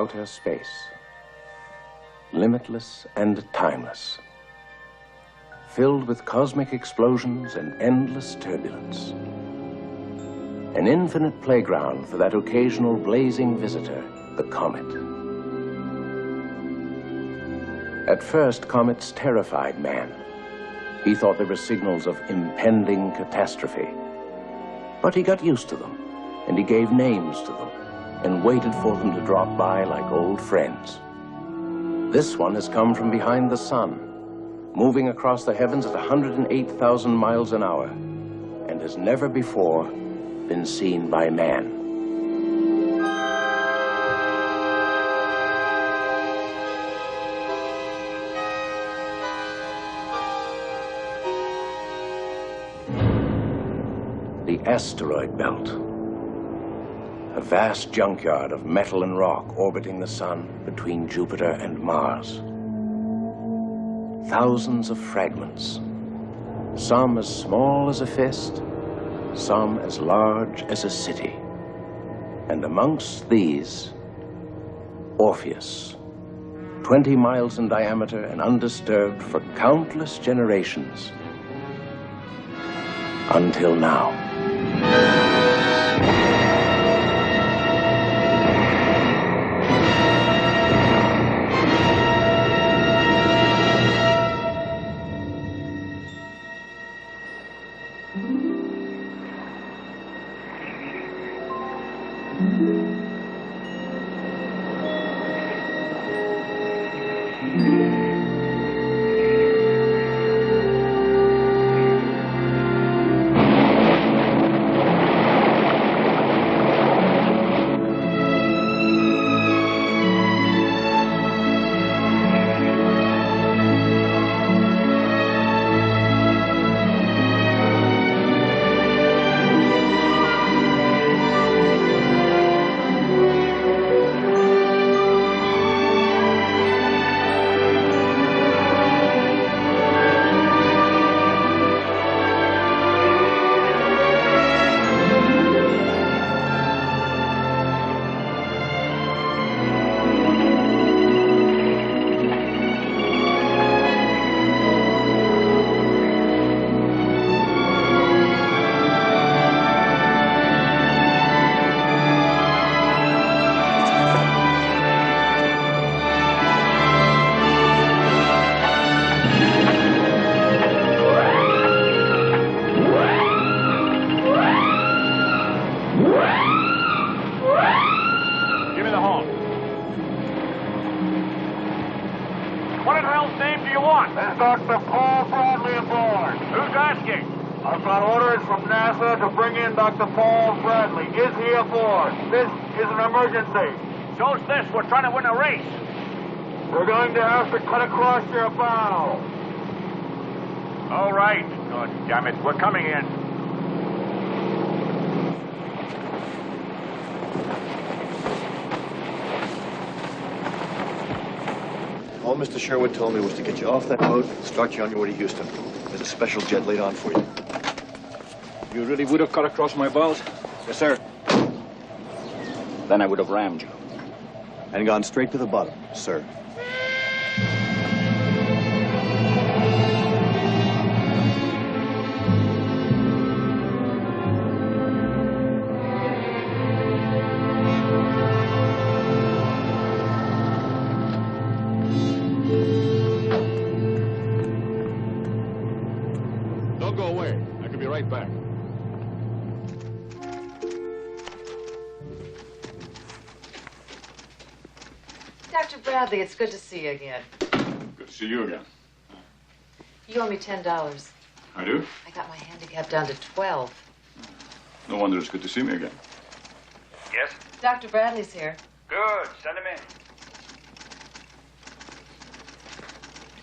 outer space, limitless and timeless, filled with cosmic explosions and endless turbulence. An infinite playground for that occasional blazing visitor, the comet. At first, comets terrified man. He thought they were signals of impending catastrophe. But he got used to them, and he gave names to them, and waited for them to drop by like old friends. This one has come from behind the sun, moving across the heavens at 108,000 miles an hour, and has never before been seen by man. The asteroid belt. A vast junkyard of metal and rock orbiting the sun between Jupiter and Mars. Thousands of fragments, some as small as a fist, some as large as a city. And amongst these, Orpheus, 20 miles in diameter and undisturbed for countless generations, until now. So's this, we're trying to win a race. We're going to have to cut across your bow. All right. God damn it, we're coming in. All Mr. Sherwood told me was to get you off that boat and start you on your way to Houston. There's a special jet laid on for you. You really would have cut across my bows? Yes, sir. Then I would have rammed you. And gone straight to the bottom, sir. Don't go away. I could be right back. Dr. Bradley, it's good to see you again. Good to see you again. You owe me $10. I do? I got my handicap down to 12. No wonder it's good to see me again. Yes? Dr. Bradley's here. Good. Send him in.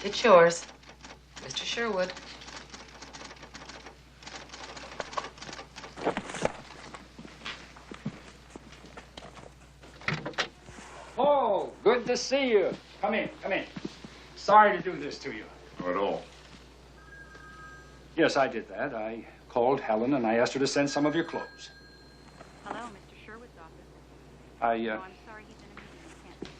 It's yours, Mr. Sherwood. Oh, good to see you. Come in, come in. Sorry to do this to you. Not at all. Yes, I did that. I called Helen and I asked her to send some of your clothes. Hello, Mr. Sherwood's office. I, No, I'm sorry, he's in a meeting. He can't.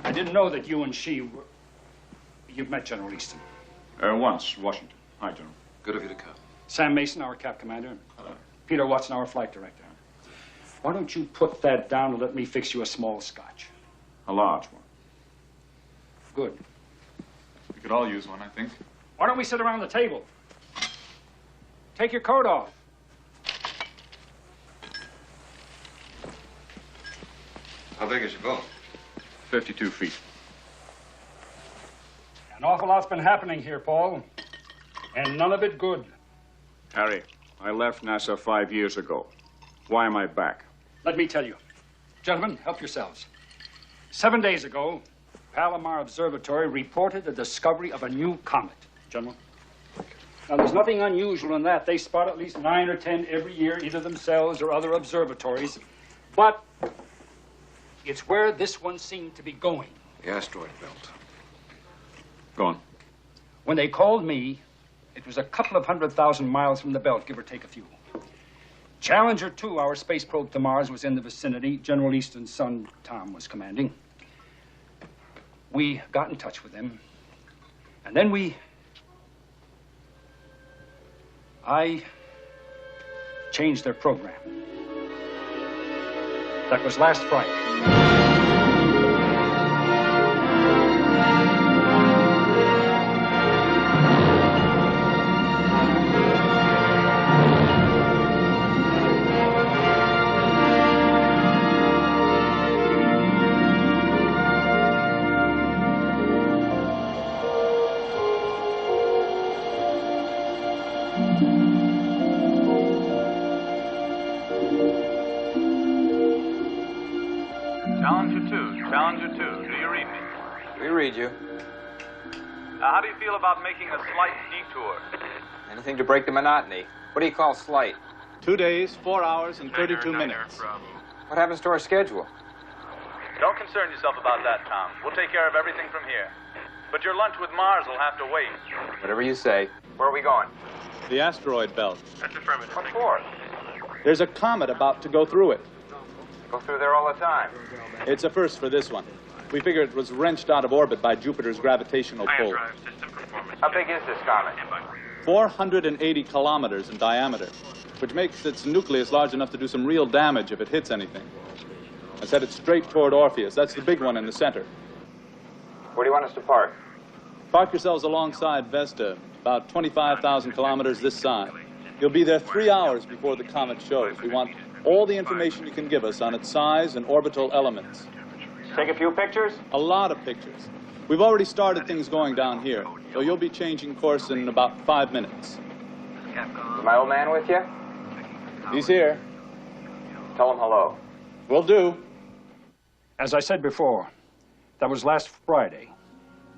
I didn't know that you and she were... You've met General Easton. Once, Washington. Hi, General. Good of you to come. Sam Mason, our Cap Commander. Hello. Peter Watson, our Flight Director. Why don't you put that down and let me fix you a small scotch? A large one. Good. We could all use one, I think. Why don't we sit around the table? Take your coat off. How big is your boat? 52 feet. An awful lot's been happening here, Paul. And none of it good. Harry, I left NASA 5 years ago. Why am I back? Let me tell you. Gentlemen, help yourselves. 7 days ago, Palomar Observatory reported the discovery of a new comet. General. Now, there's nothing unusual in that. They spot at least 9 or 10 every year, either themselves or other observatories. But it's where this one seemed to be going. The asteroid belt. Go on. When they called me, it was a couple of 100,000 miles from the belt, give or take a few. Challenger 2, our space probe to Mars, was in the vicinity. General Easton's son, Tom, was commanding. We got in touch with them. And then I changed their program. That was last Friday. Challenger 2, do you read me? We read you. How do you feel about making a slight detour? Anything to break the monotony. What do you call slight? 2 days, 4 hours, and 32 minutes. What happens to our schedule? Don't concern yourself about that, Tom. We'll take care of everything from here. But your lunch with Mars will have to wait. Whatever you say. Where are we going? The asteroid belt. That's affirmative. What for? There's a comet about to go through it. Go through there all the time. It's a first for this one. We figure it was wrenched out of orbit by Jupiter's gravitational pull. How big is this comet? 480 kilometers in diameter, which makes its nucleus large enough to do some real damage if it hits anything. I said it's straight toward Orpheus. That's the big one in the center. Where do you want us to park? Park yourselves alongside Vesta, about 25,000 kilometers this side. You'll be there 3 hours before the comet shows. We want all the information you can give us on its size and orbital elements. Take a few pictures? A lot of pictures. We've already started things going down here, so you'll be changing course in about 5 minutes. Is my old man with you? He's here. Tell him hello. Will do. As I said before, that was last Friday.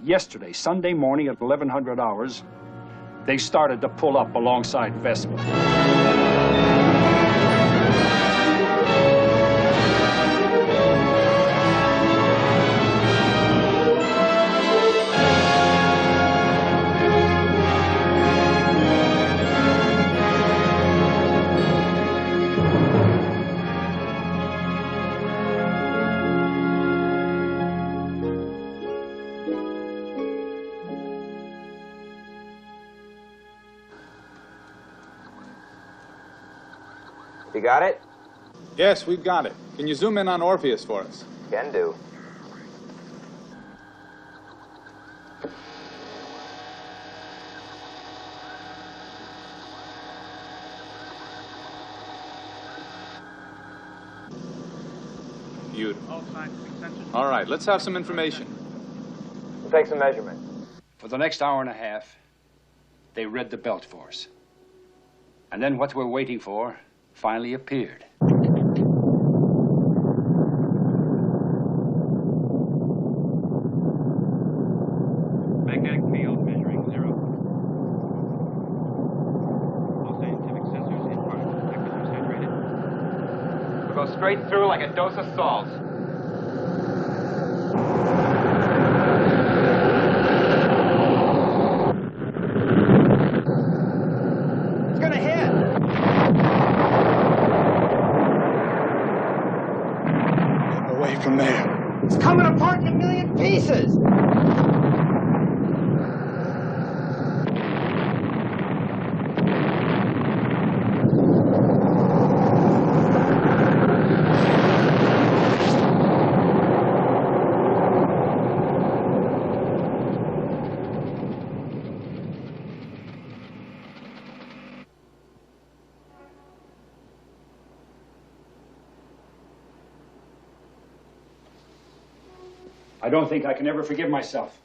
Yesterday, Sunday morning at 1100 hours, they started to pull up alongside Vespa. You got it? Yes, we've got it. Can you zoom in on Orpheus for us? Can do. Beautiful. All right, let's have some information. We'll take some measurements. For the next hour and a half, they read the belt for us. And then what we're waiting for finally appeared. Magnetic field measuring 0. All scientific sensors in part. Temperature saturated. We'll go straight through like a dose of salt. It's gonna hit! Away from there. It's coming apart in a million pieces. I don't think I can ever forgive myself.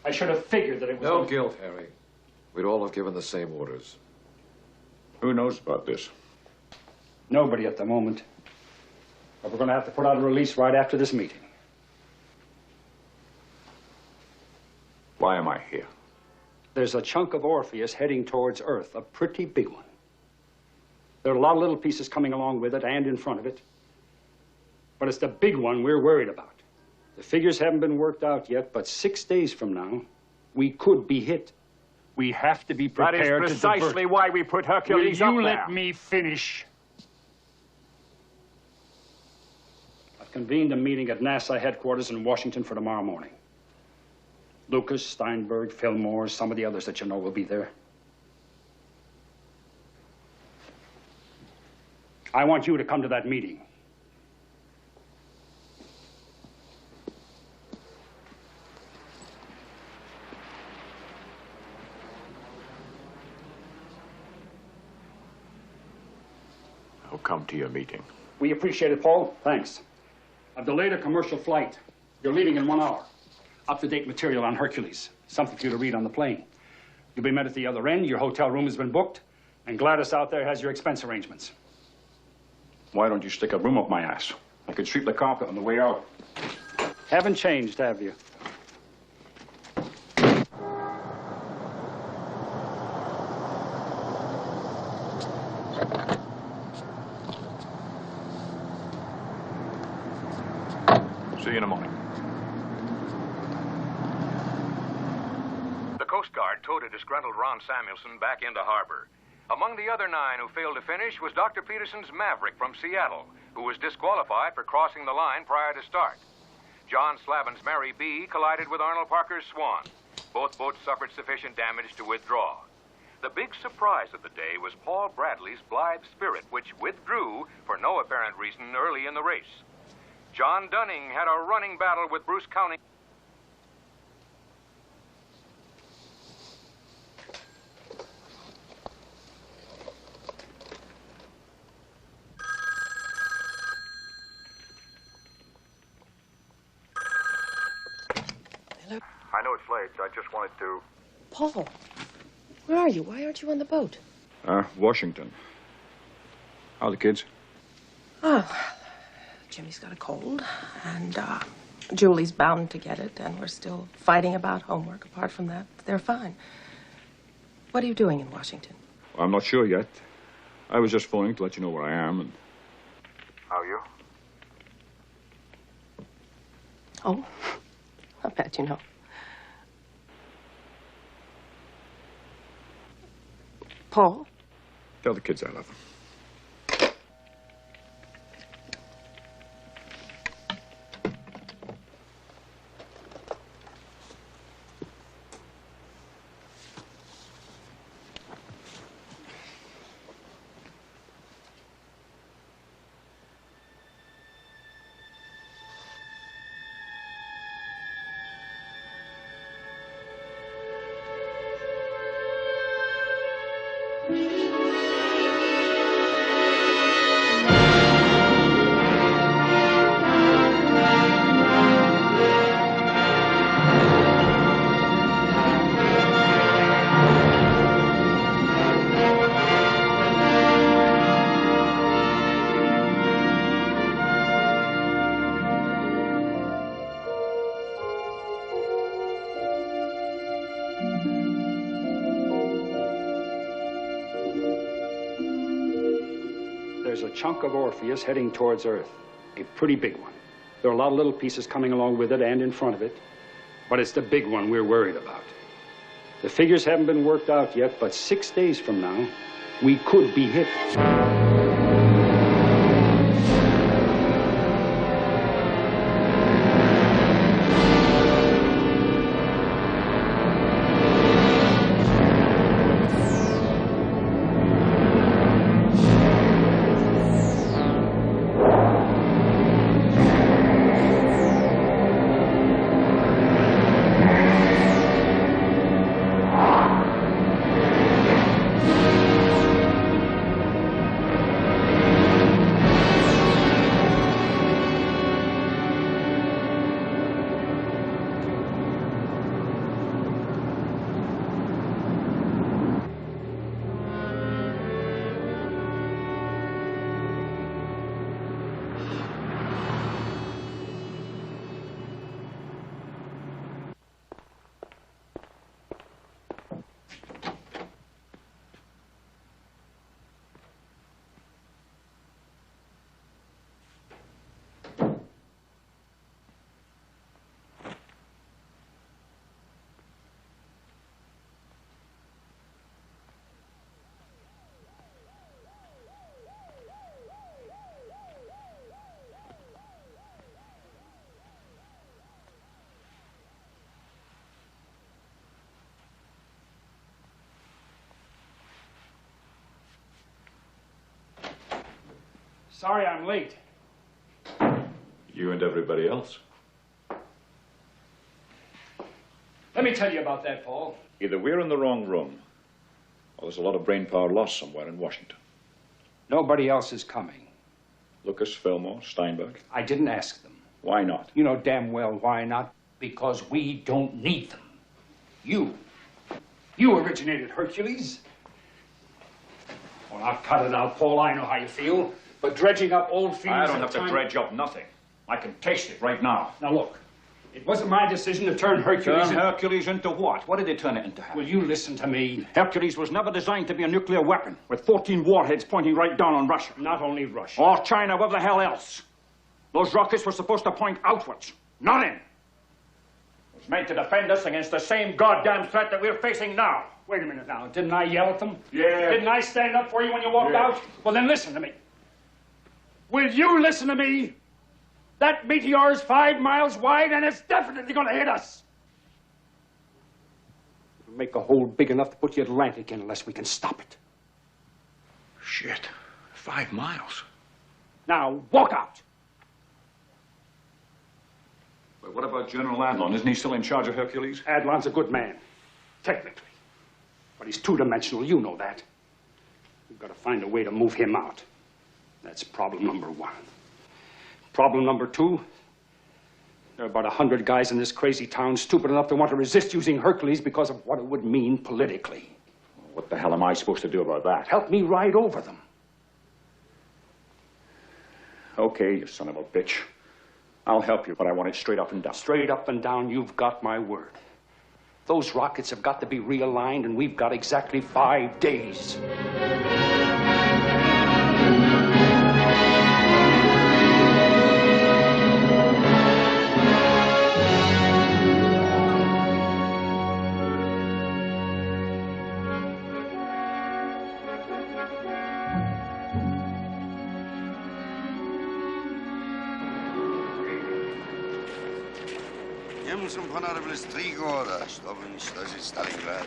I should have figured that it was... No guilt, Harry. We'd all have given the same orders. Who knows about this? Nobody at the moment. But we're going to have to put out a release right after this meeting. Why am I here? There's a chunk of Orpheus heading towards Earth, a pretty big one. There are a lot of little pieces coming along with it and in front of it. But it's the big one we're worried about. The figures haven't been worked out yet, but 6 days from now, we could be hit. We have to be prepared to That is precisely why we put Hercules up there. Will you let me finish? I've convened a meeting at NASA headquarters in Washington for tomorrow morning. Lucas, Steinberg, Fillmore, some of the others that you know will be there. I want you to come to that meeting. I'll come to your meeting. We appreciate it, Paul. Thanks. I've delayed a commercial flight. You're leaving in 1 hour. Up-to-date material on Hercules. Something for you to read on the plane. You'll be met at the other end. Your hotel room has been booked. And Gladys out there has your expense arrangements. Why don't you stick a broom up my ass? I could sweep the carpet on the way out. Haven't changed, have you? See you in the morning. The Coast Guard towed a disgruntled Ron Samuelson back into harbor. Among the other 9 who failed to finish was Dr. Peterson's Maverick from Seattle, who was disqualified for crossing the line prior to start. John Slavin's Mary B. collided with Arnold Parker's Swan. Both boats suffered sufficient damage to withdraw. The big surprise of the day was Paul Bradley's Blithe Spirit, which withdrew for no apparent reason early in the race. John Dunning had a running battle with Bruce County. Hello? I know it's late. I just wanted to... Paul, where are you? Why aren't you on the boat? Washington. How are the kids? Oh, Jimmy's got a cold, and Julie's bound to get it, and we're still fighting about homework. Apart from that, they're fine. What are you doing in Washington? Well, I'm not sure yet. I was just phoning to let you know where I am and... How are you? Oh, I bet you know. Paul? Tell the kids I love them. There's a chunk of Orpheus heading towards Earth, a pretty big one. There are a lot of little pieces coming along with it and in front of it, but it's the big one we're worried about. The figures haven't been worked out yet, but 6 days from now, we could be hit. Sorry I'm late. You and everybody else. Let me tell you about that, Paul. Either we're in the wrong room, or there's a lot of brain power lost somewhere in Washington. Nobody else is coming. Lucas, Fillmore, Steinberg. I didn't ask them. Why not? You know damn well why not. Because we don't need them. You originated Hercules. Well, I'll cut it out, Paul. I know how you feel. But dredging up old fields... I don't have to dredge up nothing. I can taste it right now. Now, look. It wasn't my decision to turn Hercules... Turn Hercules into what? What did they turn it into? Will you listen to me? Hercules was never designed to be a nuclear weapon with 14 warheads pointing right down on Russia. Not only Russia. Or China, wherever the hell else. Those rockets were supposed to point outwards, not in. It was meant to defend us against the same goddamn threat that we're facing now. Wait a minute now. Didn't I yell at them? Yeah. Didn't I stand up for you when you walked out? Well, then listen to me. Will you listen to me? That meteor is 5 miles wide, and it's definitely going to hit us. It'll make a hole big enough to put the Atlantic in unless we can stop it. Shit. 5 miles. Now, walk out. But what about General Adlon? Isn't he still in charge of Hercules? Adlon's a good man, technically. But he's two-dimensional, you know that. We've got to find a way to move him out. That's problem number 1. Problem number 2, there are about 100 guys in this crazy town stupid enough to want to resist using Hercules because of what it would mean politically. What the hell am I supposed to do about that? Help me ride over them. Okay, you son of a bitch. I'll help you, but I want it straight up and down. Straight up and down, you've got my word. Those rockets have got to be realigned, and we've got exactly 5 days. Njemu sam ponavljali 3 года, чтобы уничтожить Сталинград.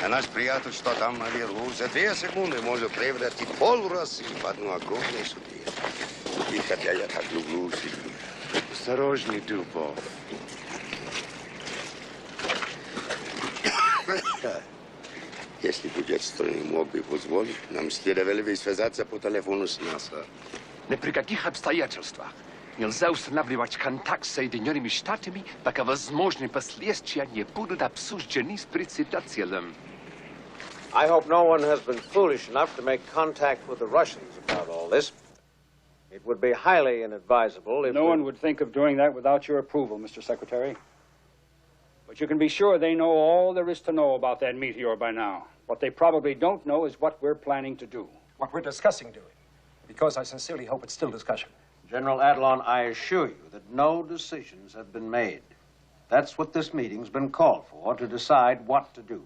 А наш приятель, что там наверху, за 2 секунды может превратить пол России в одну огромную судью. И хотя я так люблю судью, осторожней, Дюбов. Если бы детство не мог бы позволить, нам следовало бы связаться по телефону с НАСА. Ни при каких обстоятельствах нельзя устанавливать контакт с Соединенными Штатами, пока возможные последствия не будут обсуждены с председателем. I hope no one has been foolish enough to make contact with the Russians about all this. It would be highly inadvisable if... No one would think of doing that without your approval, Mr. Secretary. But you can be sure they know all there is to know about that meteor by now. What they probably don't know is what we're planning to do. What we're discussing doing. Because I sincerely hope it's still discussion. General Adlon, I assure you that no decisions have been made. That's what this meeting's been called for, to decide what to do.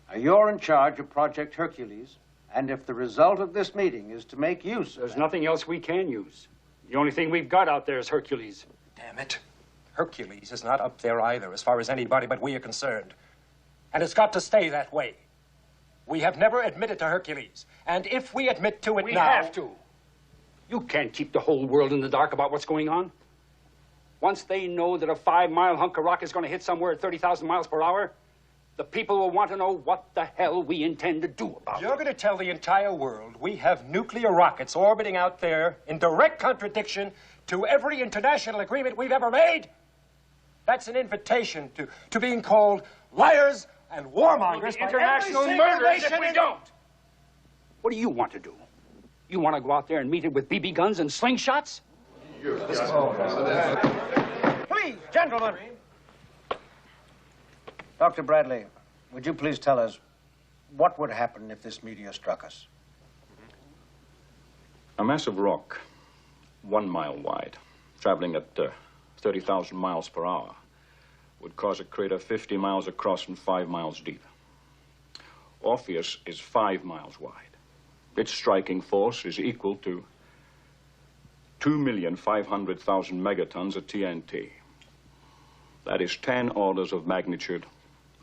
Now, you're in charge of Project Hercules, and if the result of this meeting is to make use of There's nothing else we can use. The only thing we've got out there is Hercules. Damn it. Hercules is not up there either, as far as anybody but we are concerned. And it's got to stay that way. We have never admitted to Hercules. And if we admit to it We now... have to. You can't keep the whole world in the dark about what's going on. Once they know that a 5-mile hunk of rock is going to hit somewhere at 30,000 miles per hour, the people will want to know what the hell we intend to do about it. You're going to tell the entire world we have nuclear rockets orbiting out there in direct contradiction to every international agreement we've ever made? That's an invitation to being called liars and warmongers by international every single murderers if nation we don't. What do you want to do? You want to go out there and meet it with BB guns and slingshots? Please, gentlemen. Dr. Bradley, would you please tell us what would happen if this meteor struck us? A mass of rock, 1 mile wide, traveling at 30,000 miles per hour, would cause a crater 50 miles across and 5 miles deep. Orpheus is 5 miles wide. Its striking force is equal to 2,500,000 megatons of TNT. That is 10 orders of magnitude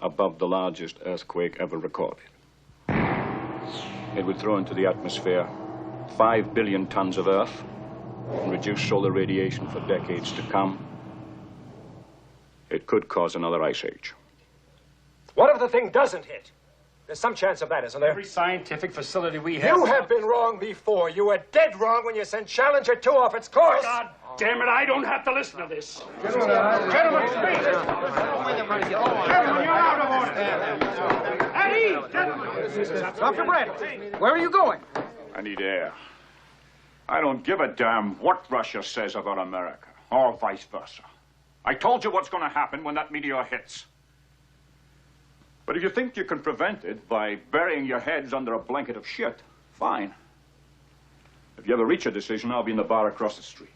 above the largest earthquake ever recorded. It would throw into the atmosphere 5 billion tons of Earth and reduce solar radiation for decades to come, it could cause another ice age. What if the thing doesn't hit? There's some chance of that, isn't there? Every scientific facility we have... You have been wrong before. You were dead wrong when you sent Challenger 2 off its course. God damn it, I don't have to listen to this. Gentlemen, speak! Gentlemen, you're out of order. At ease, gentlemen. Dr. Brett, where are you going? I need air. I don't give a damn what Russia says about America, or vice versa. I told you what's going to happen when that meteor hits. But if you think you can prevent it by burying your heads under a blanket of shit, fine. If you ever reach a decision, I'll be in the bar across the street.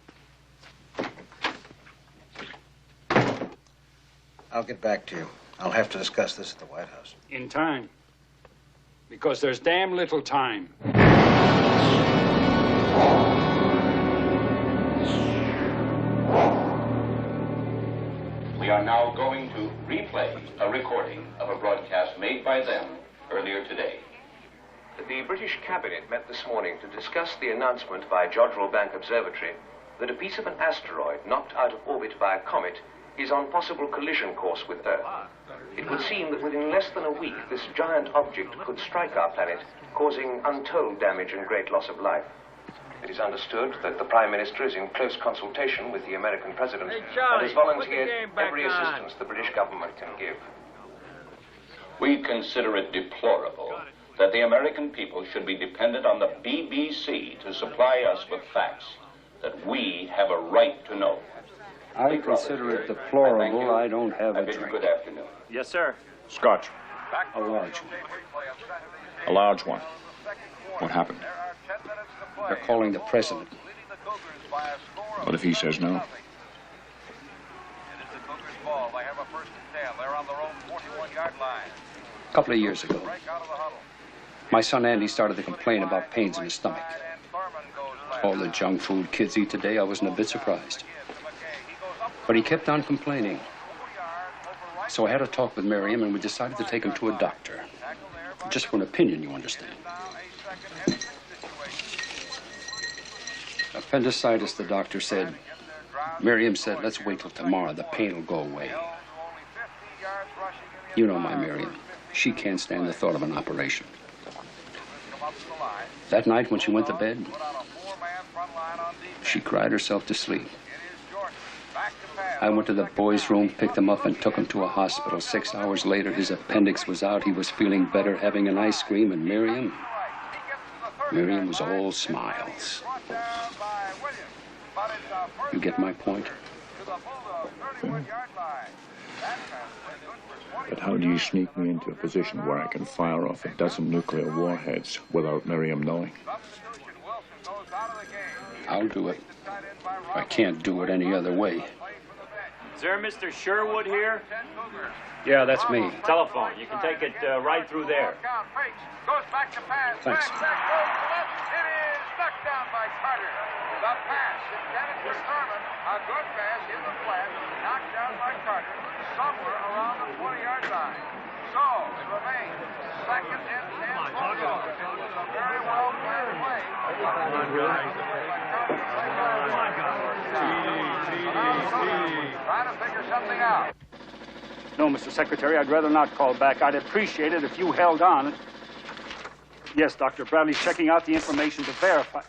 I'll get back to you. I'll have to discuss this at the White House. In time. Because there's damn little time. We are now going to replay a recording of a broadcast made by them earlier today. The British Cabinet met this morning to discuss the announcement by Jodrell Bank Observatory that a piece of an asteroid knocked out of orbit by a comet is on possible collision course with Earth. It would seem that within less than a week, this giant object could strike our planet, causing untold damage and great loss of life. It is understood that the Prime Minister is in close consultation with the American President and has volunteered every assistance the British government can give. We consider it deplorable that the American people should be dependent on the BBC to supply us with facts that we have a right to know. I consider it deplorable I don't have a drink. Good afternoon. Yes, sir. Scotch. A large one. A large one. What happened? They're calling the president. What if he says no? A couple of years ago, my son Andy started to complain about pains in his stomach. All the junk food kids eat today, I wasn't a bit surprised. But he kept on complaining. So I had a talk with Miriam, and we decided to take him to a doctor. Just for an opinion, you understand. Appendicitis, the doctor said. Miriam said, let's wait till tomorrow. The pain will go away. You know my Miriam. She can't stand the thought of an operation. That night when she went to bed, she cried herself to sleep. I went to the boys' room, picked him up, and took him to a hospital. 6 hours later, his appendix was out. He was feeling better, having an ice cream, and Miriam was all smiles. You get my point? But how do you sneak me into a position where I can fire off a dozen nuclear warheads without Miriam knowing? I'll do it. I can't do it any other way. Is there Mr. Sherwood here? Yeah, that's me. Telephone. You can take it right through there. Thanks. It is knocked down by Carter. The pass intended for Thurman. A good pass in the flat. Knocked down by Carter somewhere around the 20-yard line. So it remains second and 10 for George. It was a very well planned play. Trying to figure something out. No, Mr. Secretary, I'd rather not call back. I'd appreciate it if you held on. Yes, Dr. Bradley's checking out the information to verify.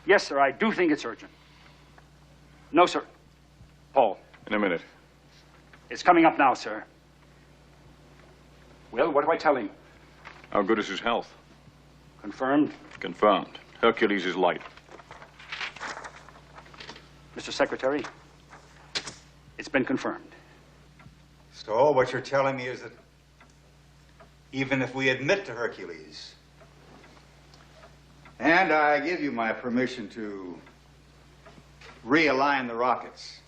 Yes, sir, I do think it's urgent. No, sir. Paul. In a minute. It's coming up now, sir. Well, what do I tell him? How good is his health? Confirmed? Confirmed. Hercules is light. Mr. Secretary, it's been confirmed. So what you're telling me is that even if we admit to Hercules, and I give you my permission to realign the rockets,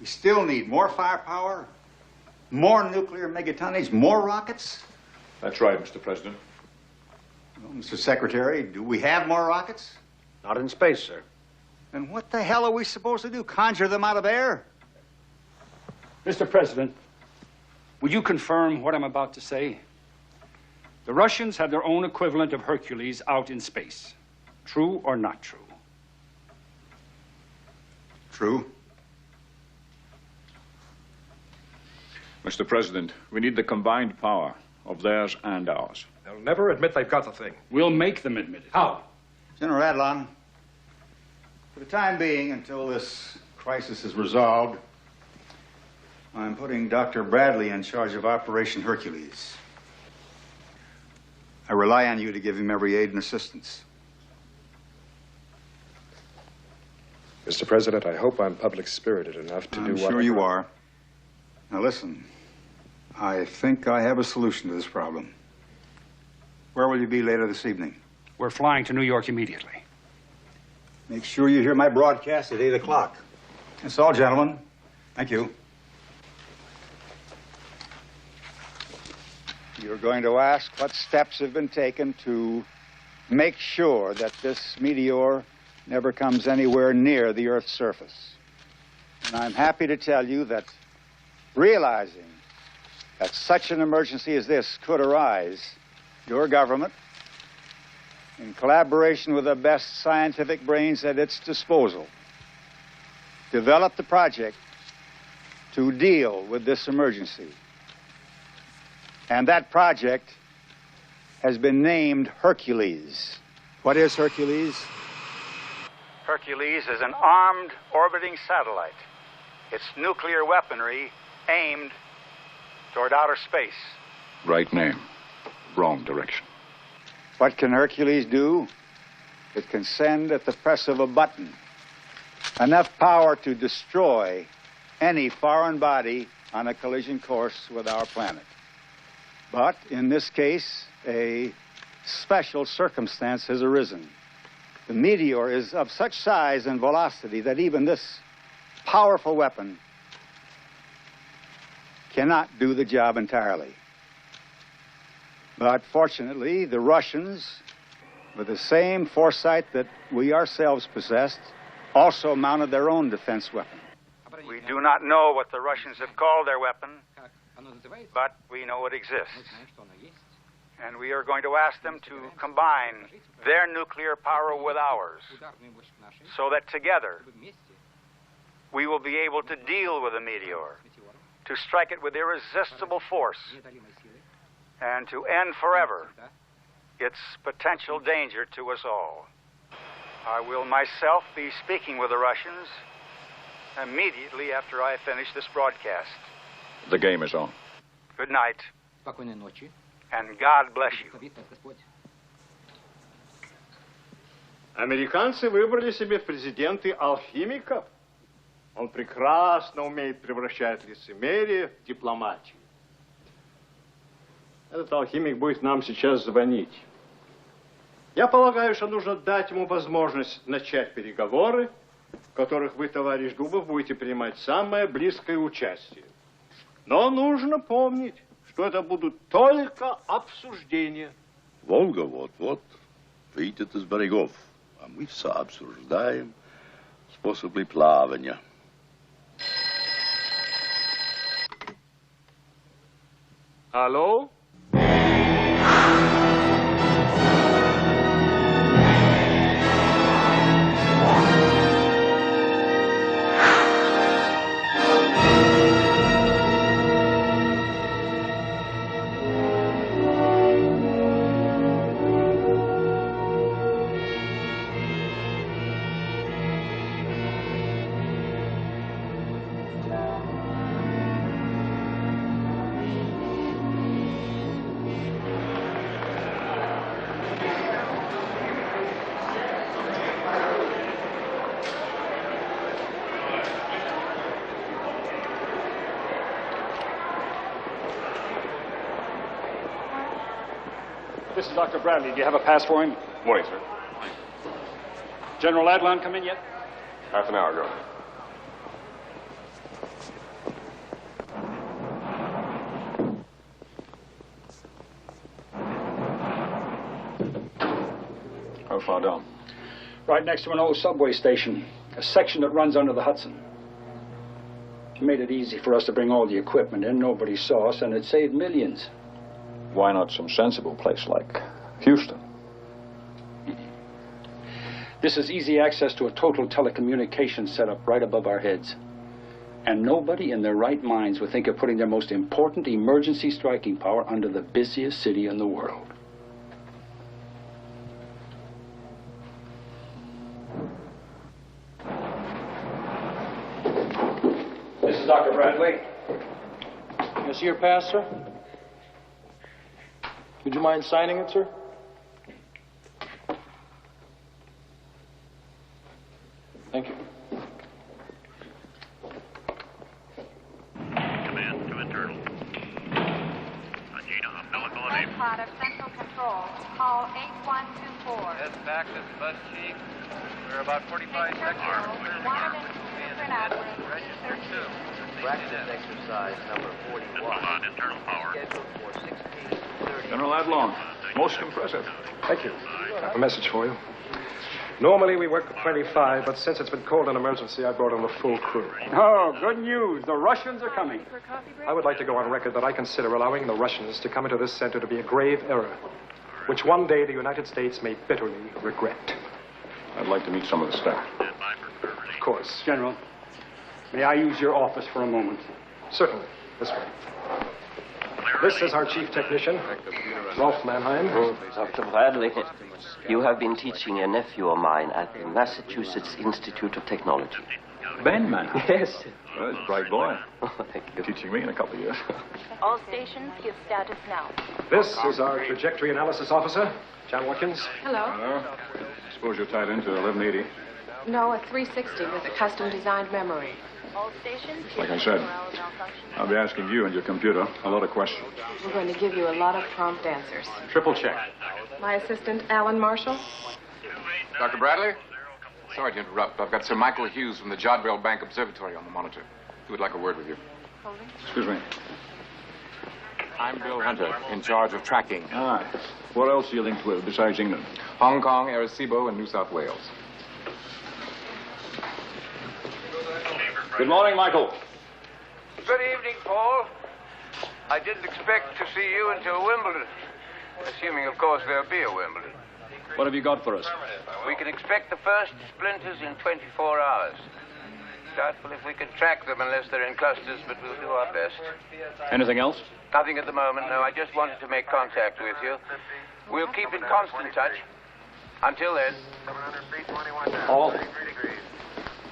we still need more firepower, more nuclear megatonnage, more rockets? That's right, Mr. President. Well, Mr. Secretary, do we have more rockets? Not in space, sir. And what the hell are we supposed to do? Conjure them out of air? Mr. President, would you confirm what I'm about to say? The Russians have their own equivalent of Hercules out in space. True or not true? True. Mr. President, we need the combined power of theirs and ours. They'll never admit they've got the thing. We'll make them admit it. How? General Adlon, for the time being, until this crisis is resolved, I'm putting Dr. Bradley in charge of Operation Hercules. I rely on you to give him every aid and assistance. Mr. President, I hope I'm public-spirited enough to do what... I'm sure you are. Now listen, I think I have a solution to this problem. Where will you be later this evening? We're flying to New York immediately. Make sure you hear my broadcast at 8 o'clock. That's all, gentlemen. Thank you. You're going to ask what steps have been taken to make sure that this meteor never comes anywhere near the Earth's surface. And I'm happy to tell you that realizing that such an emergency as this could arise, your government, in collaboration with the best scientific brains at its disposal, developed the project to deal with this emergency. And that project has been named Hercules. What is Hercules? Hercules is an armed orbiting satellite. Its nuclear weaponry aimed toward outer space. Right name, wrong direction. What can Hercules do? It can send at the press of a button enough power to destroy any foreign body on a collision course with our planet. But in this case, a special circumstance has arisen. The meteor is of such size and velocity that even this powerful weapon cannot do the job entirely. But fortunately, the Russians, with the same foresight that we ourselves possessed, also mounted their own defense weapon. We do not know what the Russians have called their weapon, but we know it exists. And we are going to ask them to combine their nuclear power with ours, so that together we will be able to deal with the meteor, to strike it with irresistible force, and to end forever its potential danger to us all. I will myself be speaking with the Russians immediately after I finish this broadcast. The game is on. Good night. And God bless you. Американцы выбрали себе в президенты алхимика. Он прекрасно умеет превращать лицемерие в дипломатию. Этот алхимик будет нам сейчас звонить. Я полагаю, что нужно дать ему возможность начать переговоры, в которых вы, товарищ Дубов, будете принимать самое близкое участие. Но нужно помнить, что это будут только обсуждения. Волга вот-вот выйдет из берегов, а мы сообсуждаем способы плавания. Алло? This is Dr. Bradley. Do you have a pass for him? Morning, sir. General Adlon come in yet? Half an hour ago. How far down? Right next to an old subway station, a section that runs under the Hudson. It made it easy for us to bring all the equipment in. Nobody saw us, and it saved millions. Why not some sensible place like Houston? This is easy access to a total telecommunications setup right above our heads. And nobody in their right minds would think of putting their most important emergency striking power under the busiest city in the world. This is Dr. Bradley. Can I see your pass, sir? Would you mind signing it, sir? Thank you. Command to internal. Agena umbilical enable. Pod of Central Control. Call 8124. That's back to Bud Chief. We're about 45 seconds. Practice exercise number 41. Internal power. Scheduled for 16:30. General Adlon, most impressive. Thank you. I have a message for you. Normally we work for 25, but since it's been called an emergency, I brought in the full crew. Oh, good news. The Russians are coming. I would like to go on record that I consider allowing the Russians to come into this center to be a grave error, which one day the United States may bitterly regret. I'd like to meet some of the staff. Of course. General, may I use your office for a moment? Certainly. This way. This is our chief technician, Rolf Mannheim. Dr. Bradley, you have been teaching a nephew of mine at the Massachusetts Institute of Technology. Ben Mannheim? Yes. Well, he's a bright boy. Thank you. Teaching me in a couple of years. All stations give status now. This is our trajectory analysis officer, John Watkins. Hello. Hello. Suppose you're tied into 1180. No, a 360 with a custom-designed memory. All stations Like I said, I'll be asking you and your computer a lot of questions. We're going to give you a lot of prompt answers. Triple check. My assistant, Alan Marshall. Dr. Bradley? Sorry to interrupt. I've got Sir Michael Hughes from the Jodrell Bank Observatory on the monitor. He would like a word with you. Excuse me. I'm Bill Hunter, in charge of tracking. Ah, what else are you linked with besides England? Hong Kong, Arecibo, and New South Wales. Good morning, Michael. Good evening, Paul. I didn't expect to see you until Wimbledon. Assuming, of course, there'll be a Wimbledon. What have you got for us? We can expect the first splinters in 24 hours. Doubtful if we can track them unless they're in clusters, but we'll do our best. Anything else? Nothing at the moment, no. I just wanted to make contact with you. We'll keep in constant touch. Until then. Paul,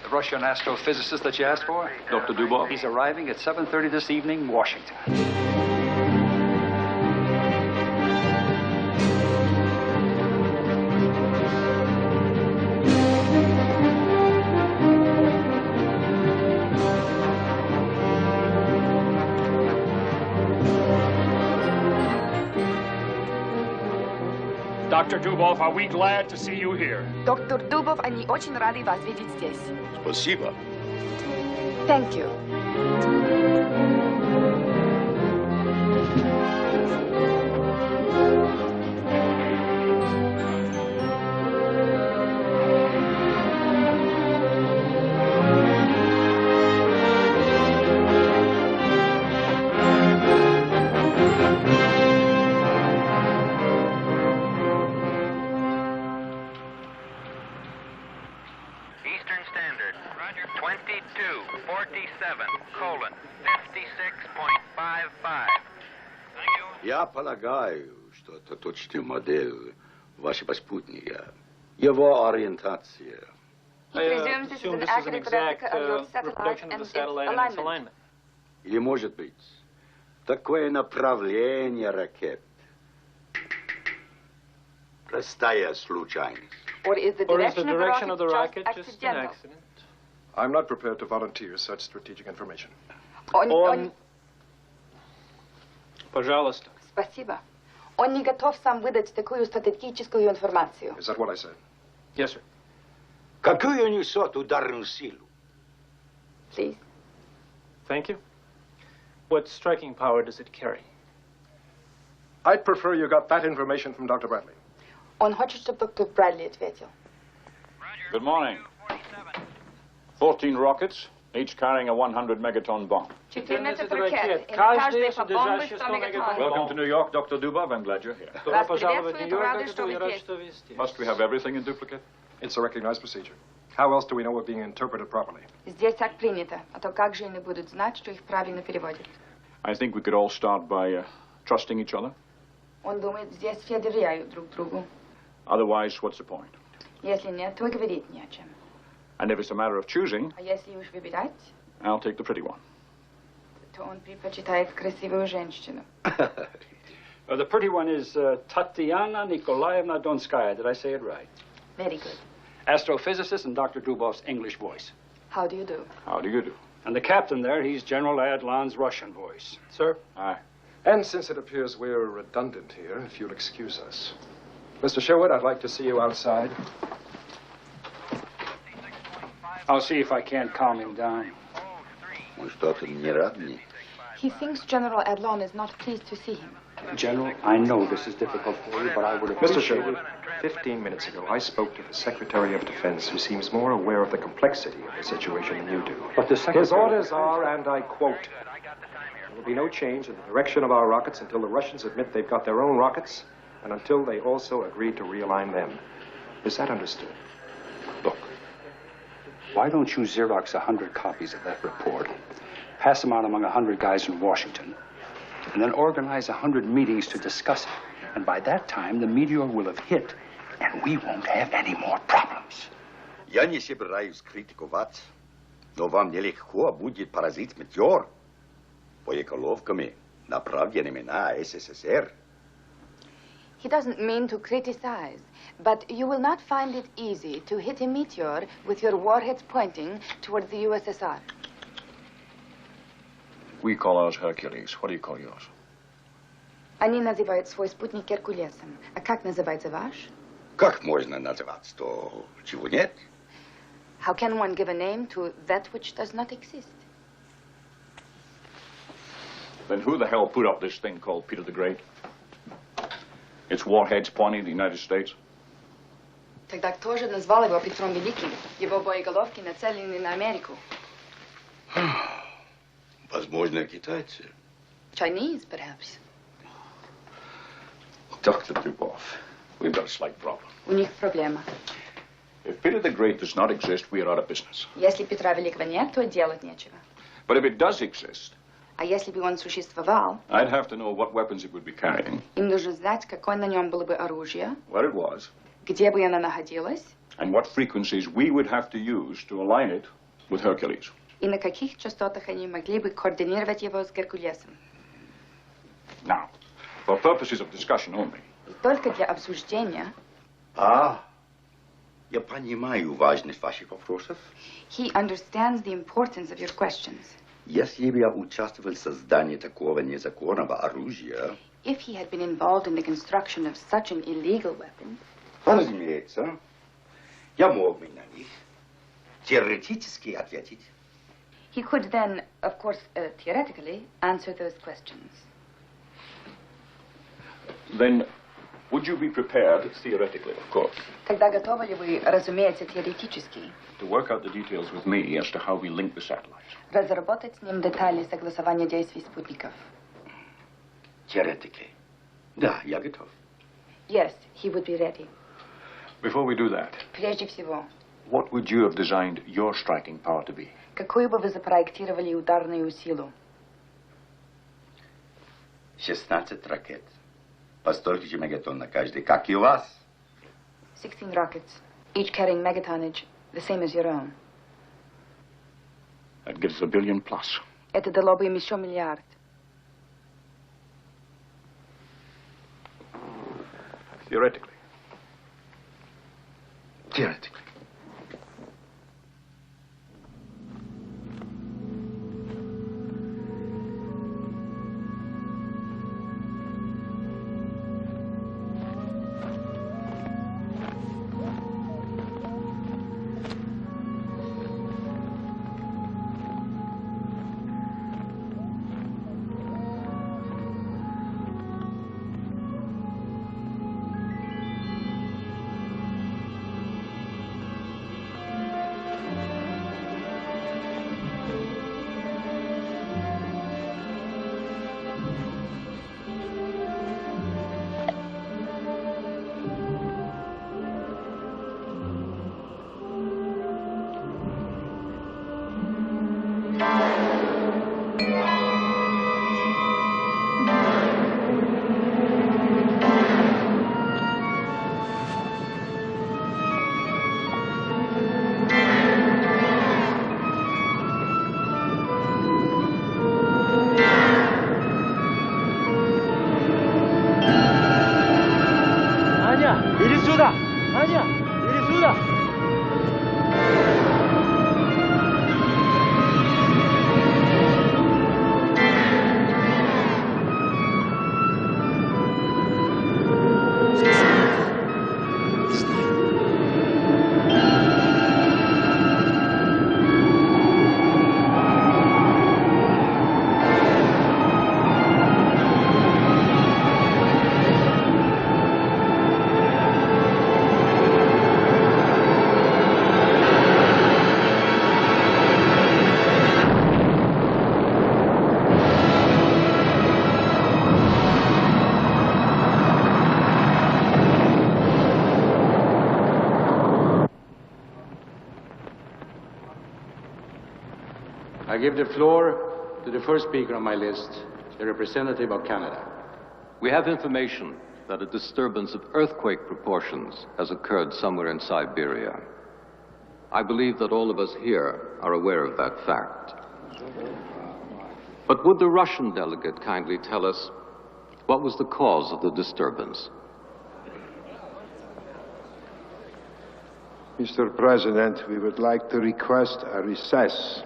the Russian astrophysicist that you asked for? Dr. Dubov? He's arriving at 7:30 this evening, Washington. Dr. Dubov, are we glad to see you here? Доктор Дубов, они очень рады вас видеть здесь. Спасибо. Thank you. Eastern Standard. 22:47:56.55. Я полагаю, что это точная модель вашего спутника. Его ориентация. Presumes this is an accurate replica of your satellite and its alignment. Или, может быть, такое направление ракет. Простая случайность. Or is the direction of the rocket just an accident? I'm not prepared to volunteer such strategic information. Пожалуйста. Спасибо. Он не готов сам выдать такую стратегическую информацию. Is that what I said? Yes, sir. Какую несет ударную силу? Please. Thank you. What striking power does it carry? I'd prefer you got that information from Dr. Bradley. Он хочет, чтобы доктор Брэдли ответил. Good morning. 14 rockets, each carrying a 100 megaton bomb. 14 ракет, и на каждой по бомбе 100 мегатонн. Welcome to New York, Dr. Dubov. I'm glad you're here. Вас приветствуют, рады, что вы здесь. Must we have everything in duplicate? It's a recognized procedure. How else do we know we're being interpreted properly? Здесь так принято, а то как же они будут знать, что их правильно переводят? I think we could all start by trusting each other. Он думает, здесь все доверяют друг другу. Otherwise, what's the point? Если нет, то и говорить не о чем. And if it's a matter of choosing, А если уж выбирать, I'll take the pretty one. то он предпочитает красивую женщину. The pretty one is Tatiana Nikolaevna Donskaya. Did I say it right? Very good. Astrophysicist and Dr. Dubov's English voice. How do you do? How do you do? And the captain there, he's General Adlon's Russian voice. Sir? Aye. And since it appears we're redundant here, if you'll excuse us. Mr. Sherwood, I'd like to see you outside. I'll see if I can't calm him down. He thinks General Adlon is not pleased to see him. General, I know this is difficult for you, but I would appreciate Mr. Sherwood, 15 minutes ago, I spoke to the Secretary of Defense, who seems more aware of the complexity of the situation than you do. But the Secretary... His orders are, and I quote, there will be no change in the direction of our rockets until the Russians admit they've got their own rockets, and until they also agree to realign them. Is that understood? Look, why don't you Xerox 100 copies of that report, pass them out among 100 guys in Washington, and then organize 100 meetings to discuss it. And by that time, the Meteor will have hit, and we won't have any more problems. Я не собираюсь критиковать, но вам нелегко будет поразить Meteor боеголовками, направленными на СССР. He doesn't mean to criticize, but you will not find it easy to hit a meteor with your warheads pointing toward the USSR. We call ours Hercules. What do you call yours? Они называют свой спутник Геркулесом. А как называется ваш? Как можно называть то, чего нет? How can one give a name to that which does not exist? Then who the hell put up this thing called Peter the Great? Its warheads pointing at the United States? Тогда кто же назвал его Петром Великим? Его боеголовки нацелены на Америку. Возможно, китайцы. Chinese, perhaps. Dr. Dubov, we've got a slight problem. У них проблема. If Peter the Great does not exist, we are out of business. Если Петра Великого нет, то делать нечего. But if it does exist, А если бы он существовал, I'd have to know what weapons it would be carrying, им нужно знать, какое на нем было бы оружие, where it was, где бы оно находилось, and what frequencies we would have to use to align it with Hercules. и на каких частотах они могли бы координировать его с Геркулесом. Now, for purposes of discussion only. И только для обсуждения. Я понимаю важность ваших вопросов. He understands the importance of your questions. Если бы я участвовал в создании такого незаконного оружия... If he had been involved in the construction of such an illegal weapon... Разумеется, я мог бы на них теоретически ответить. He could then, of course, theoretically, answer those questions. Then, would you be prepared, theoretically, of course, Тогда готовы ли вы, разумеется, теоретически, to work out the details with me as to how we link the satellites? разработать с ним детали согласования действий спутников? Теоретически. Да, я готов. Yes, he would be ready. Before we do that, Прежде всего, what would you have designed your striking power to be? какую бы вы запроектировали ударную силу? 16 ракет. По столько же мегатонн на каждый, как и у вас. 16 rockets, each carrying megatonnage, the same as your own. That gives $1 billion plus. Это дало бы им еще миллиард. Theoretically. Theoretically. I give the floor to the first speaker on my list, the representative of Canada. We have information that a disturbance of earthquake proportions has occurred somewhere in Siberia. I believe that all of us here are aware of that fact. But would the Russian delegate kindly tell us what was the cause of the disturbance? Mr. President, we would like to request a recess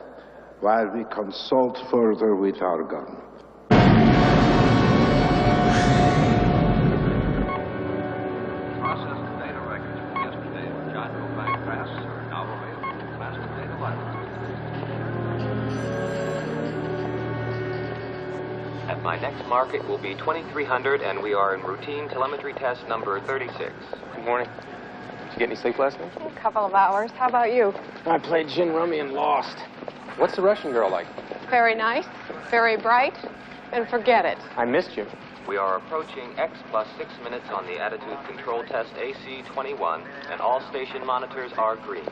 while we consult further with our government. Processed data records from yesterday's Jodrell Bank crash are now available in Master Data Library. At my next market will be 2300, and we are in routine telemetry test number 36. Good morning. Did you get any sleep last night? A couple of hours. How about you? I played gin rummy and lost. What's the Russian girl like? Very nice, very bright, and forget it. I missed you. We are approaching X plus 6 minutes on the attitude control test AC-21, and all station monitors are green.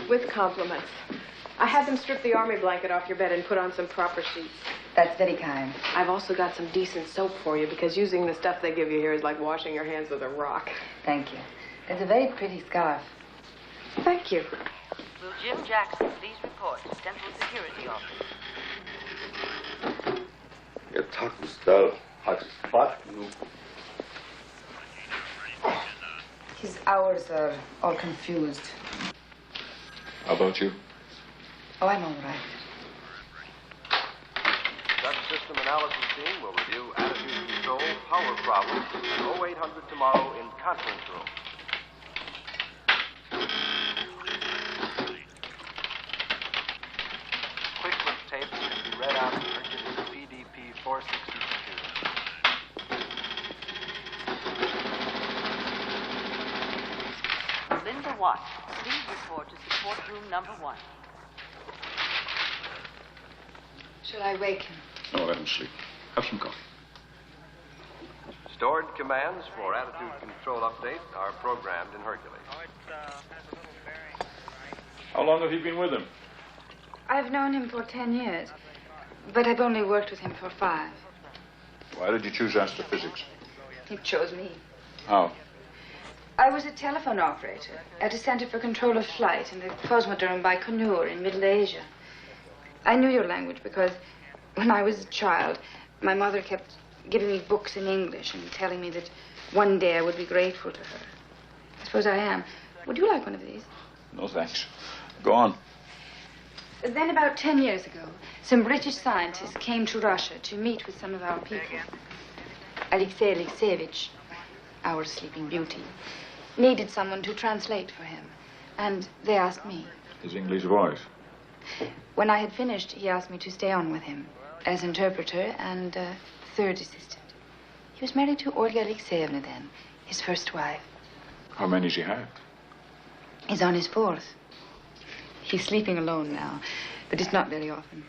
With compliments. I had them strip the army blanket off your bed and put on some proper sheets. That's very kind. I've also got some decent soap for you, because using the stuff they give you here is like washing your hands with a rock. Thank you. It's a very pretty scarf. Thank you. Will Jim Jackson please report to Central Security Office? Ihr Tagesstell hat Spaß genug. His hours are all confused. How about you? Oh, I'm all right. Subsystem analysis team will review attitude control, power problems, and 0800 tomorrow in conference room. Quick look tapes can be read out in Hercules PDP 462. Linda Watt, please report to support room number 1. Shall I wake him? No, let him sleep. Have some coffee. Stored commands for attitude control update are programmed in Hercules. How long have you been with him? I've known him for 10 years, but I've only worked with him for 5. Why did you choose astrophysics? He chose me. How? I was a telephone operator at a center for control of flight in the Cosmodrome Baikonur in Middle Asia. I knew your language because when I was a child, my mother kept giving me books in English and telling me that one day I would be grateful to her. I suppose I am. Would you like one of these? No, thanks. Go on. Then about 10 years ago, some British scientists came to Russia to meet with some of our people. Alexei Alexeyevich, our sleeping beauty, needed someone to translate for him. And they asked me. His English voice. When I had finished, he asked me to stay on with him as interpreter and third assistant. He was married to Olga Alexeyevna then, his first wife. How many does he have? He's on his 4th. He's sleeping alone now, but it's not very often.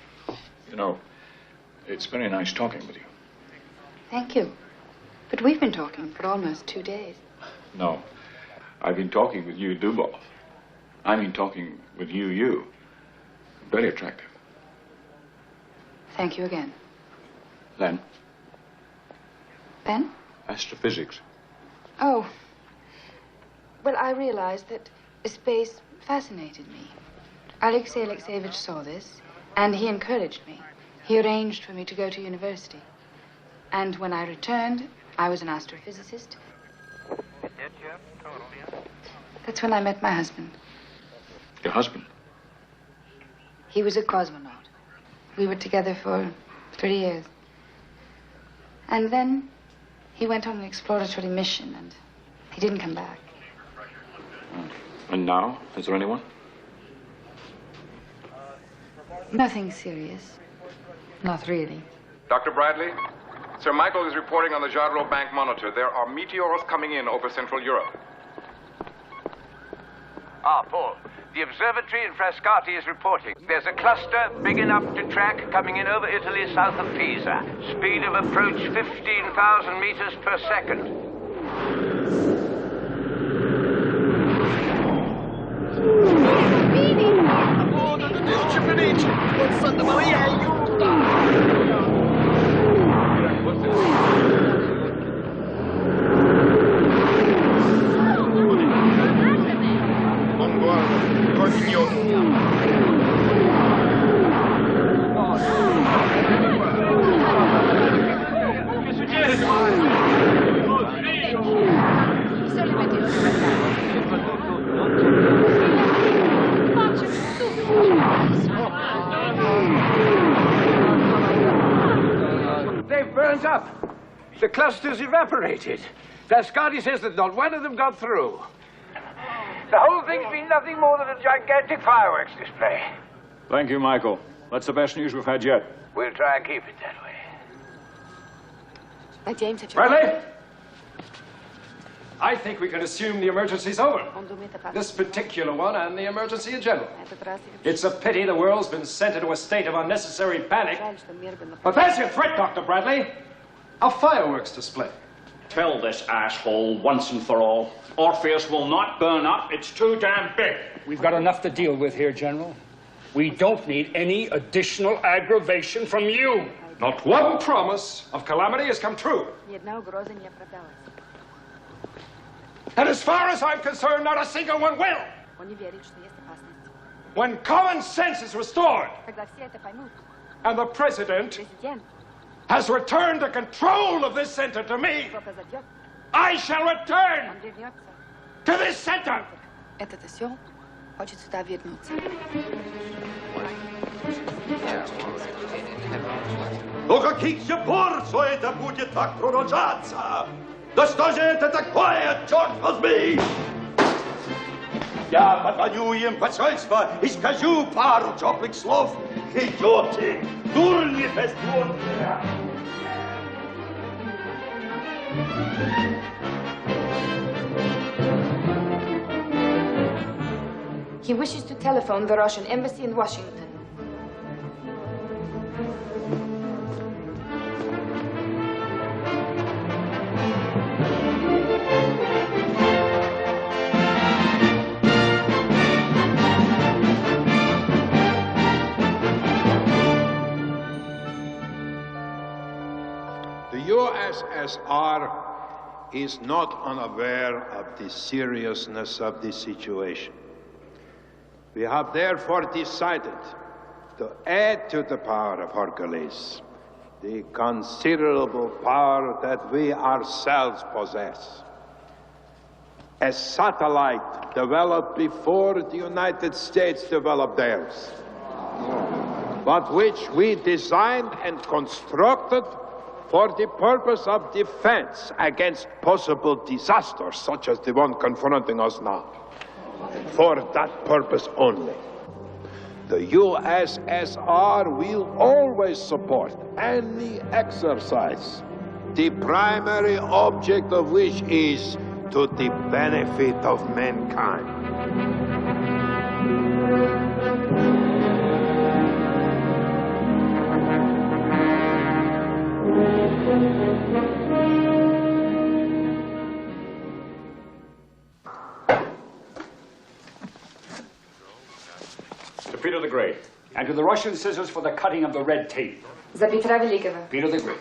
You know, it's very nice talking with you. Thank you. But we've been talking for almost 2 days. No, I've been talking with you, Dubov. I mean talking with you. Very attractive. Thank you again. Len? Ben? Astrophysics. Oh. Well, I realized that space fascinated me. Alexei Alexeyevich saw this, and he encouraged me. He arranged for me to go to university. And when I returned, I was an astrophysicist. That's when I met my husband. Your husband? He was a cosmonaut. We were together for 3 years. And then he went on an exploratory mission, and he didn't come back. And now? Is there anyone? Nothing serious. Not really. Dr. Bradley, Sir Michael is reporting on the Jodrell Bank monitor. There are meteors coming in over Central Europe. Paul. The observatory in Frascati is reporting. There's a cluster big enough to track coming in over Italy south of Pisa. Speed of approach 15,000 meters per second. They've burned up. The cluster's evaporated. Dascardi says that not one of them got through. The whole thing's been nothing more than a gigantic fireworks display. Thank you, Michael. That's the best news we've had yet. We'll try and keep it that way. James, Bradley? I think we can assume the emergency's over. This particular one and the emergency in general. It's a pity the world's been sent into a state of unnecessary panic. But there's your threat, Dr. Bradley. A fireworks display. Tell this asshole once and for all, Orpheus will not burn up. It's too damn big. We've got enough to deal with here, General. We don't need any additional aggravation from you. Not one promise of calamity has come true. And as far as I'm concerned, not a single one will. When common sense is restored, and the president has returned the control of this center to me, I shall return to this center. До каких же пор все это будет так продолжаться? Да что же это такое, черт возьми? Я позвоню им посольство и скажу пару теплых слов. Идете, дурни бездумные. He wishes to telephone the Russian embassy in Washington. The USSR is not unaware of the seriousness of the situation. We have therefore decided to add to the power of Hercules the considerable power that we ourselves possess. A satellite developed before the United States developed theirs, but which we designed and constructed for the purpose of defense against possible disasters such as the one confronting us now. For that purpose only. The USSR will always support any exercise, the primary object of which is to the benefit of mankind. To Peter the Great. And to the Russian scissors for the cutting of the red tape. За Петра Великого. Peter the Great.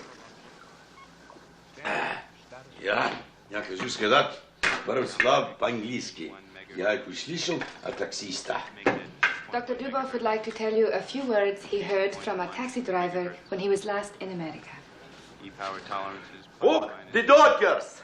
Я хочу сказать пару слов по-английски. Я это услышал от таксиста. Dr. Dubov would like to tell you a few words he heard from a taxi driver when he was last in America. E-power tolerances. Book the Dodgers!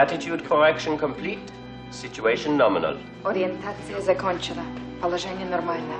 Attitude correction complete. Situation nominal. Ориентация закончена. Положение нормальное.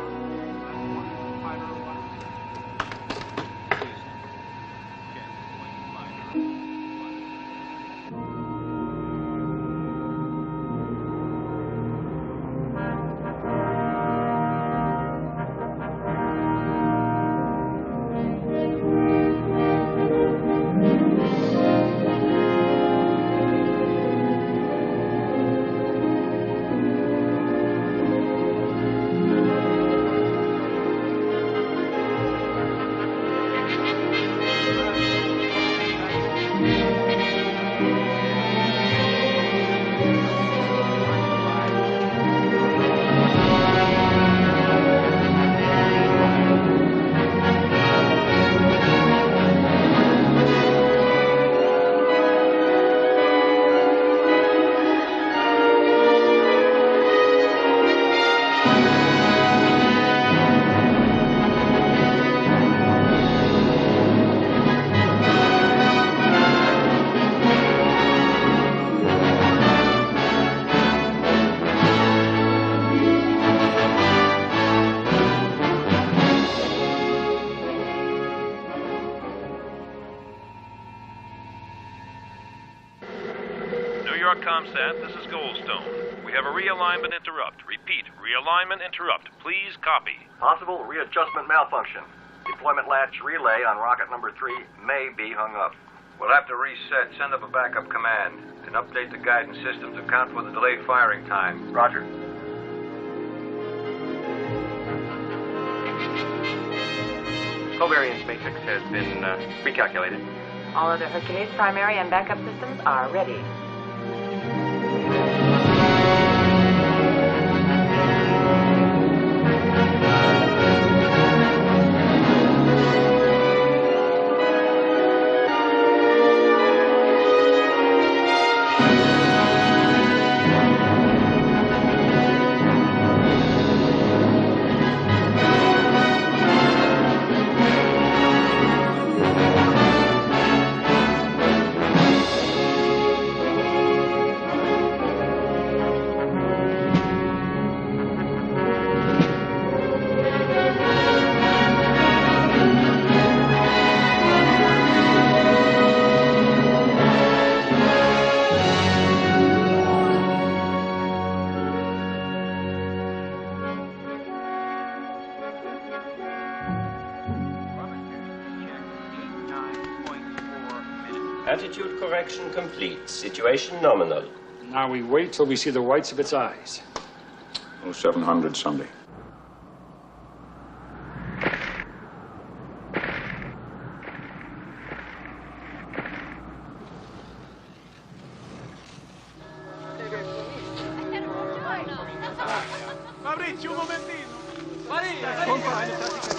This is Goldstone. We have a realignment interrupt. Repeat, realignment interrupt. Please copy. Possible readjustment malfunction. Deployment latch relay on rocket number 3 may be hung up. We'll have to reset, send up a backup command, and update the guidance system to account for the delayed firing time. Roger. Covariance matrix has been recalculated. All other Hercules primary and backup systems are ready. Attitude correction complete. Situation nominal. Now we wait till we see the whites of its eyes. 0700 Sunday. Fabrizio, un momentino. Maria,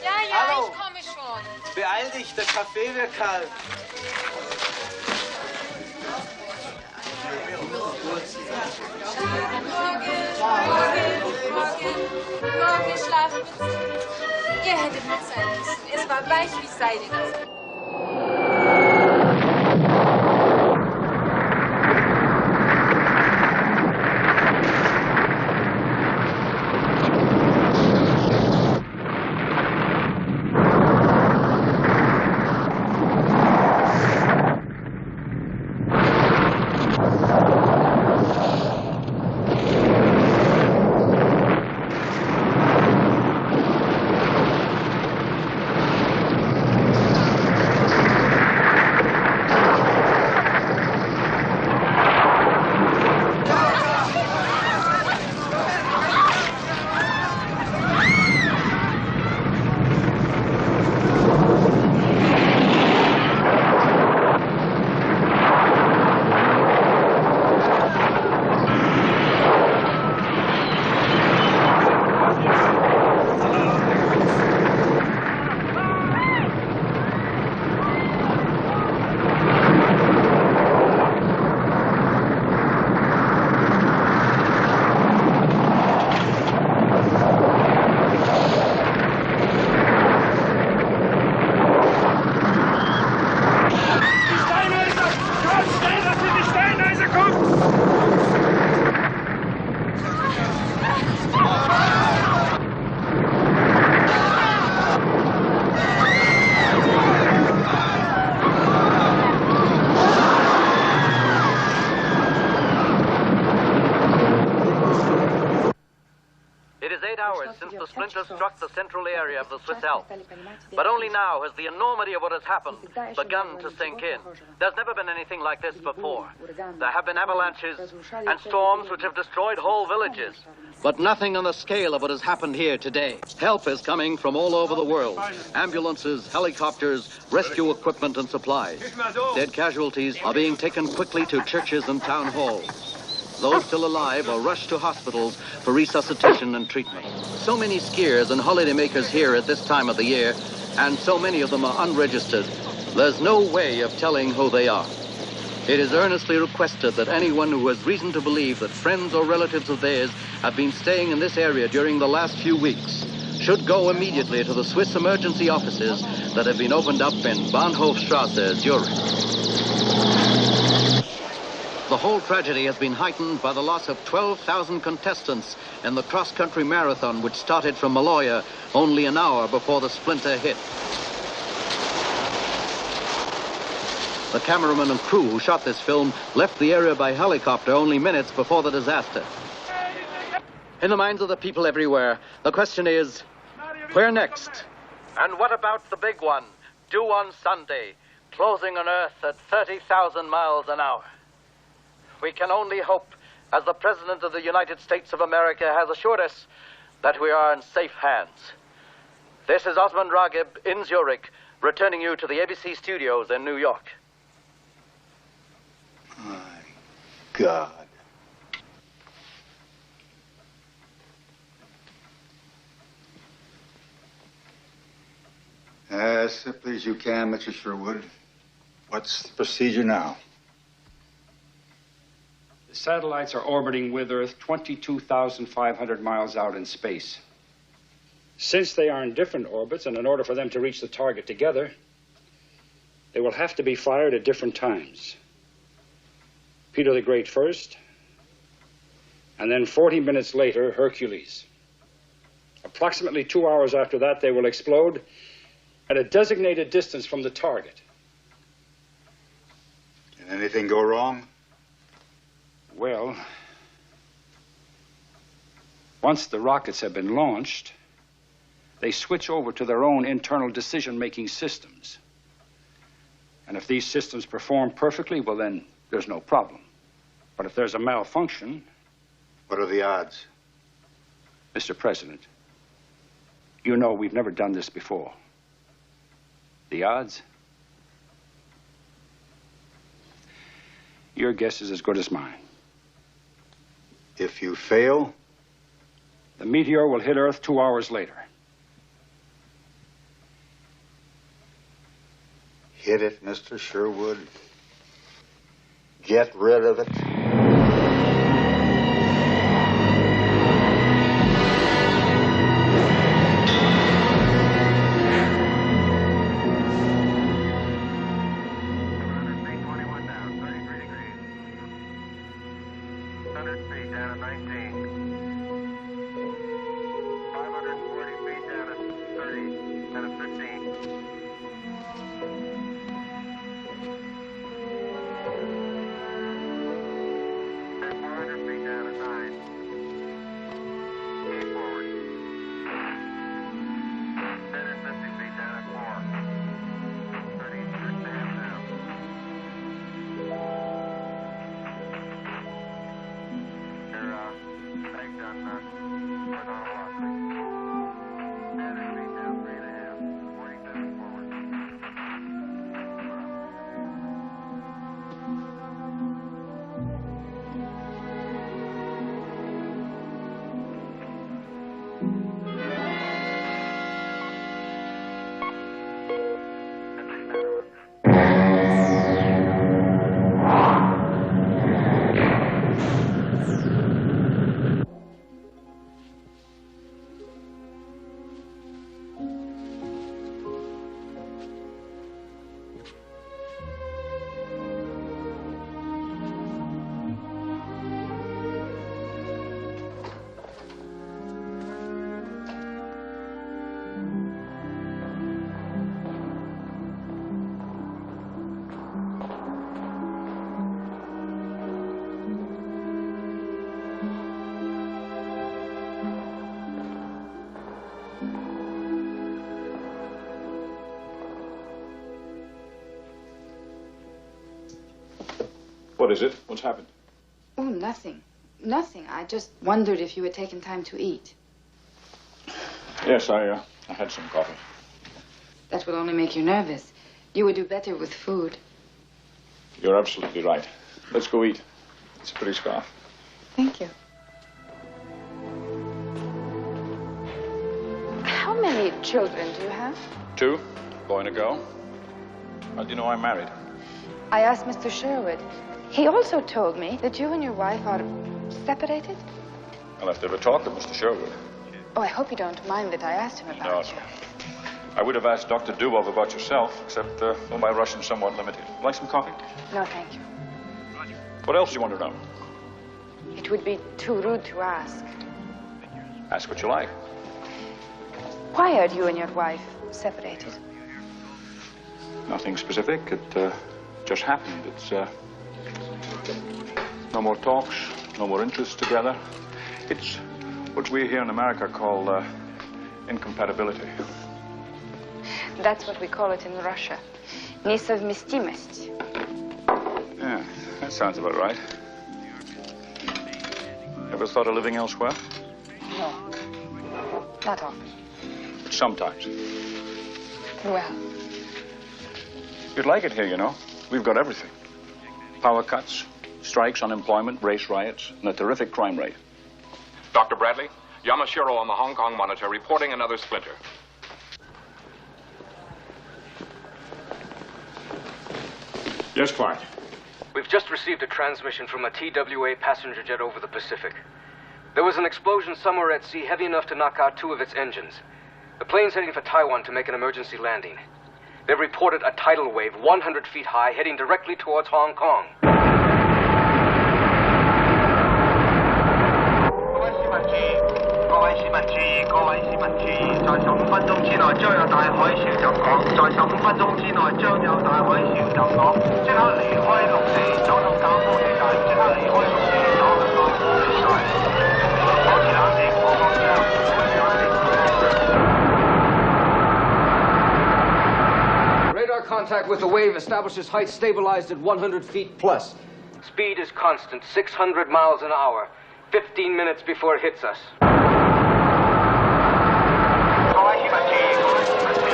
Ja, ich komme schon. Beeil dich, der Kaffee wird kalt. Morgen schlafen wir. Ihr hättet mit sein müssen. Es war weich wie Seide. 8 hours since the splinter struck the central area of the Swiss Alps. But only now has the enormity of what has happened begun to sink in. There's never been anything like this before. There have been avalanches and storms which have destroyed whole villages. But nothing on the scale of what has happened here today. Help is coming from all over the world. Ambulances, helicopters, rescue equipment and supplies. Dead casualties are being taken quickly to churches and town halls. Those still alive are rushed to hospitals for resuscitation and treatment. So many skiers and holidaymakers here at this time of the year, and so many of them are unregistered, there's no way of telling who they are. It is earnestly requested that anyone who has reason to believe that friends or relatives of theirs have been staying in this area during the last few weeks should go immediately to the Swiss emergency offices that have been opened up in Bahnhofstrasse, Zurich. The whole tragedy has been heightened by the loss of 12,000 contestants in the cross-country marathon which started from Maloja only an hour before the splinter hit. The cameraman and crew who shot this film left the area by helicopter only minutes before the disaster. In the minds of the people everywhere, the question is, where next? And what about the big one, due on Sunday, closing on Earth at 30,000 miles an hour? We can only hope, as the President of the United States of America has assured us, that we are in safe hands. This is Osmond Ragib in Zurich, returning you to the ABC studios in New York. My God. As simply as you can, Mr. Sherwood. What's the procedure now? The satellites are orbiting with Earth 22,500 miles out in space. Since they are in different orbits, and in order for them to reach the target together, they will have to be fired at different times. Peter the Great first, and then 40 minutes later, Hercules. Approximately 2 hours after that, they will explode at a designated distance from the target. Can anything go wrong? Well, once the rockets have been launched, they switch over to their own internal decision-making systems. And if these systems perform perfectly, well, then there's no problem. But if there's a malfunction... What are the odds? Mr. President, you know we've never done this before. The odds? Your guess is as good as mine. If you fail? The meteor will hit Earth 2 hours later. Hit it, Mr. Sherwood. Get rid of it. What is it? What's happened? Oh, nothing. Nothing. I just wondered if you had taken time to eat. Yes, I had some coffee. That will only make you nervous. You would do better with food. You're absolutely right. Let's go eat. It's a pretty scarf. Thank you. How many children do you have? 2, boy and a girl. How do you know I'm married? I asked Mr. Sherwood. He also told me that you and your wife are separated. I'll have to have a talk with Mr. Sherwood. Oh, I hope you don't mind that I asked him about you. I would have asked Dr. Dubov about yourself, except my Russian's somewhat limited. Like some coffee? No, thank you. What else do you want to know? It would be too rude to ask. Ask what you like. Why are you and your wife separated? Nothing specific. It just happened. It's no more talks, no more interests together. It's what we here in America call incompatibility. That's what we call it in Russia. Несовместимость. Yeah, that sounds about right. Ever thought of living elsewhere? No. Not often. But sometimes. Well. You'd like it here, you know. We've got everything. Power cuts, strikes, unemployment, race riots, and a terrific crime rate. Dr. Bradley, Yamashiro on the Hong Kong monitor reporting another splinter. Yes, Clark. We've just received a transmission from a TWA passenger jet over the Pacific. There was an explosion somewhere at sea heavy enough to knock out 2 of its engines. The plane's heading for Taiwan to make an emergency landing. They've reported a tidal wave 100 feet high heading directly towards Hong Kong. 各位市民注意，各位市民注意，在15分鐘之內將有大海嘯襲港，在15分鐘之內將有大海嘯襲港，即刻離開陸地，走到較高地帶，即刻離開陸地，走向較高地帶。保持冷靜，我講之後，保持冷靜。 Radar contact with the wave establishes height stabilized at 100 feet plus. Speed is constant, 600 miles an hour. 15 minutes before it hits us. 各位市民注意，各位市民注意。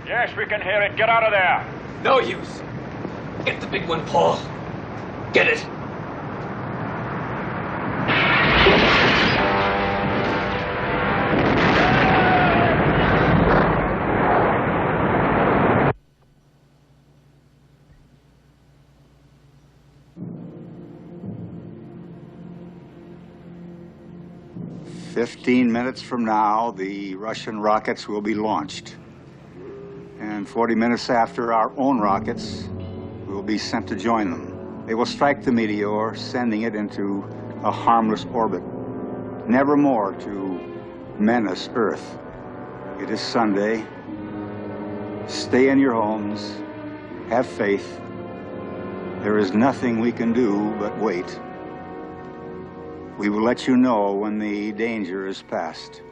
Yes, we can hear it. Get out of there. No use. Get the big one, Paul. Get it. "15 minutes from now, the Russian rockets will be launched. And 40 minutes after, our own rockets will be sent to join them. They will strike the Meteor, sending it into a harmless orbit, never more to menace Earth. It is Sunday. Stay in your homes. Have faith. There is nothing we can do but wait. We will let you know when the danger is past."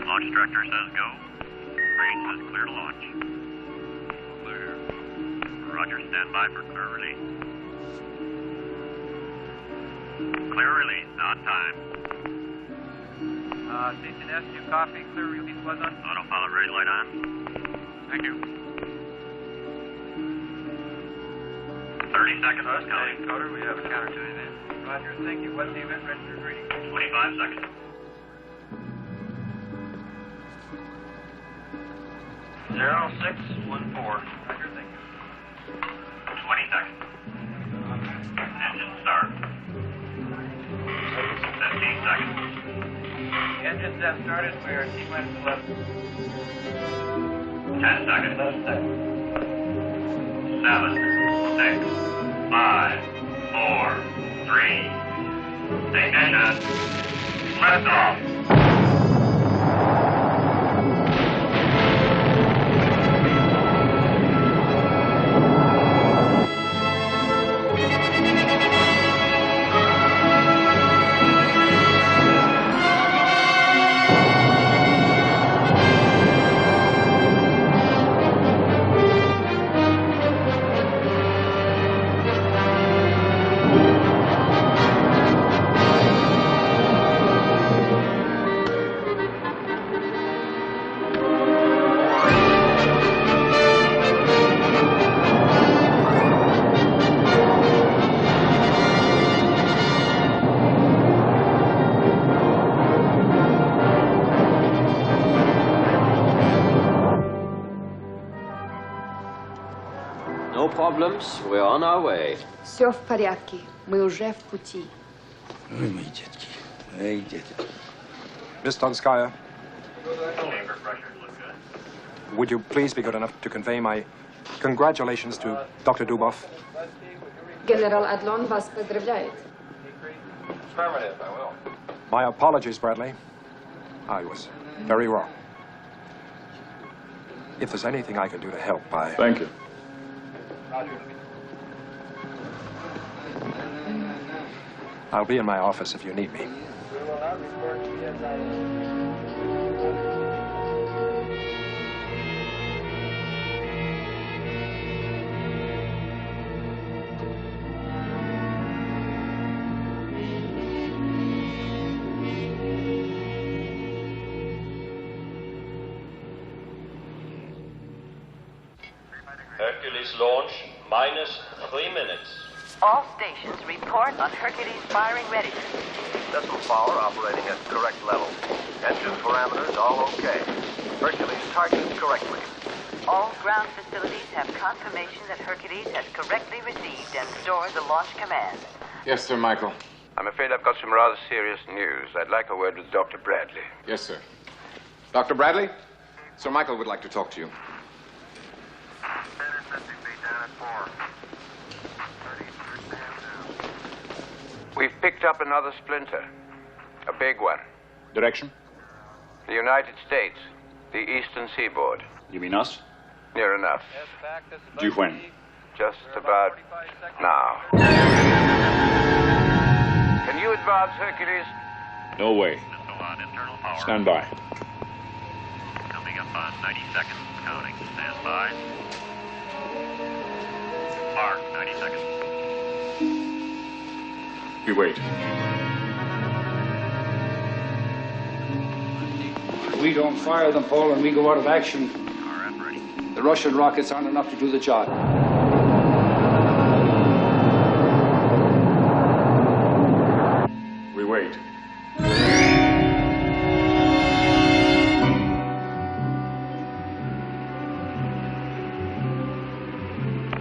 Launch director says go. Range says clear to launch. Clear. Roger, stand by for clear release. Clear release, on time. CCNS, you copy? Clear release was on? Autopilot ready, light on. Thank you. 30 seconds, counting. Encoder, we have a counter to it. Roger, thank you. What's the event registered reading? 25 seconds. Zero 614. Roger, thank you. 20 seconds. Engine start. 15 seconds. Engines have started. We are T-minus 11. 10 seconds. 11 seconds. 7, 6, 5, 4, 3. Ignition. Lift off. No problems. We're on our way. Все в порядке. Мы уже в пути. Ой, мои детки. Эй, дети. Miss Donskaya, would you please be good enough to convey my congratulations to Dr. Dubov? Генерал Адлон вас поздравляет. Affirmative, I will. My apologies, Bradley. I was very wrong. If there's anything I can do to help, I... Thank you. I'll be in my office if you need me. Hercules launch, minus 3 minutes. All stations report on Hercules firing readiness. Decimal power operating at correct level. Engine parameters all okay. Hercules targeted correctly. All ground facilities have confirmation that Hercules has correctly received and stored the launch command. Yes, Sir Michael. I'm afraid I've got some rather serious news. I'd like a word with Dr. Bradley. Yes, sir. Dr. Bradley? Sir Michael would like to talk to you. We've picked up another splinter. A big one. Direction? The United States. The eastern seaboard. You mean us? Near enough. Due when? Just about now. Can you advance, Hercules? No way. Stand by. Coming up on 90 seconds, counting. Stand by. Mark, 90 seconds. We wait. If we don't fire them, Paul, and we go out of action, RF ready. the Russian rockets aren't enough to do the job. We wait.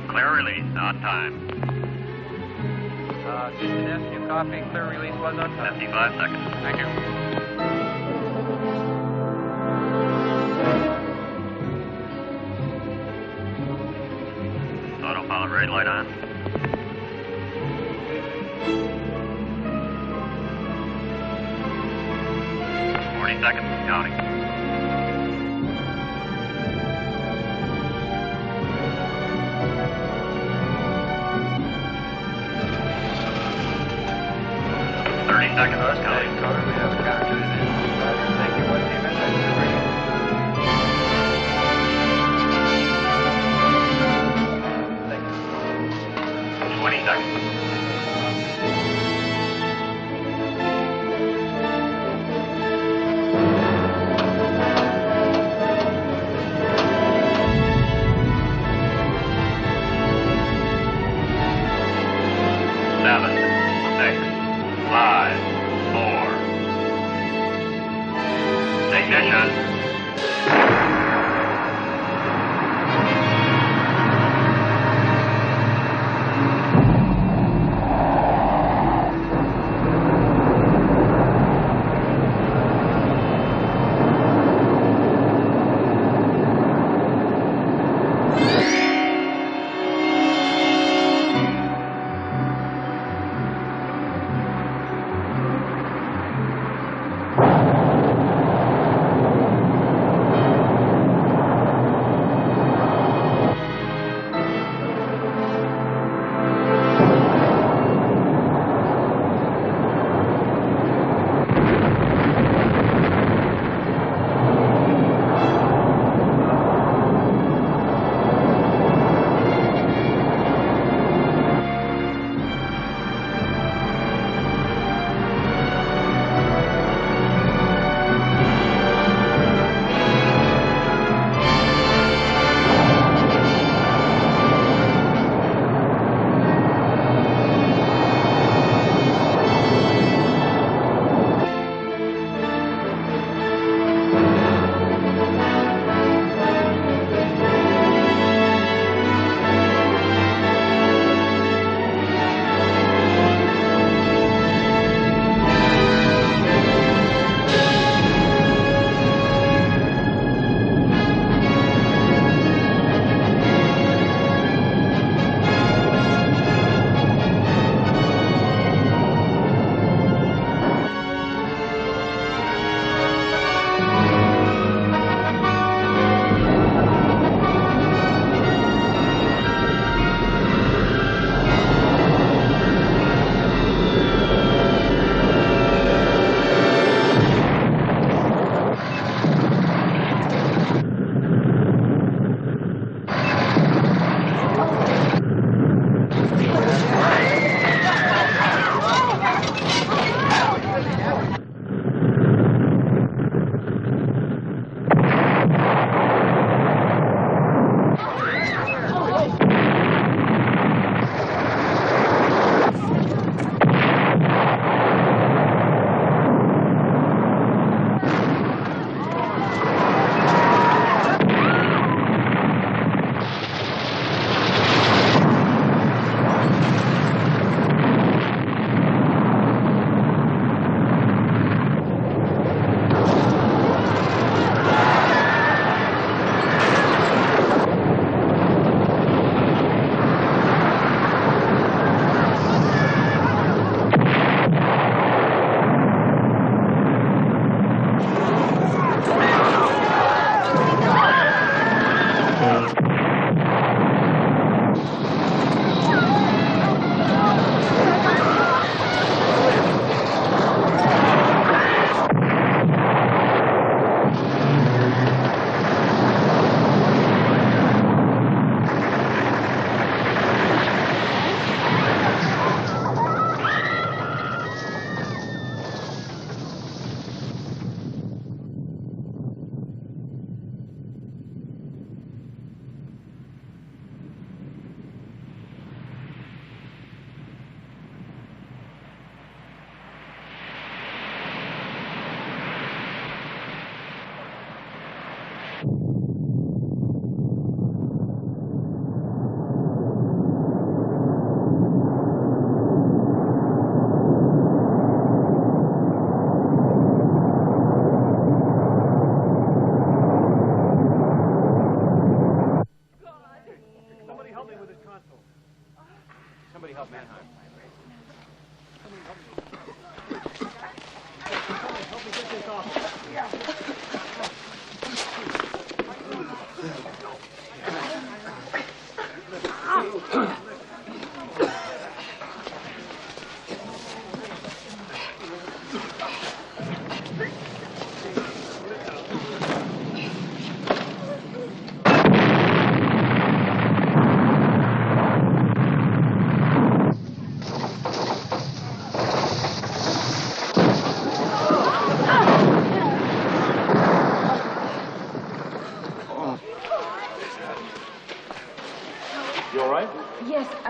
Clear release, on time. Houston S, you copy. Clear release was on time. 55 seconds. Thank you. Autopilot red light on. Seconds, counting. Seconds, counting. We have a counter to this. Thank you. What's the event register? 20 seconds.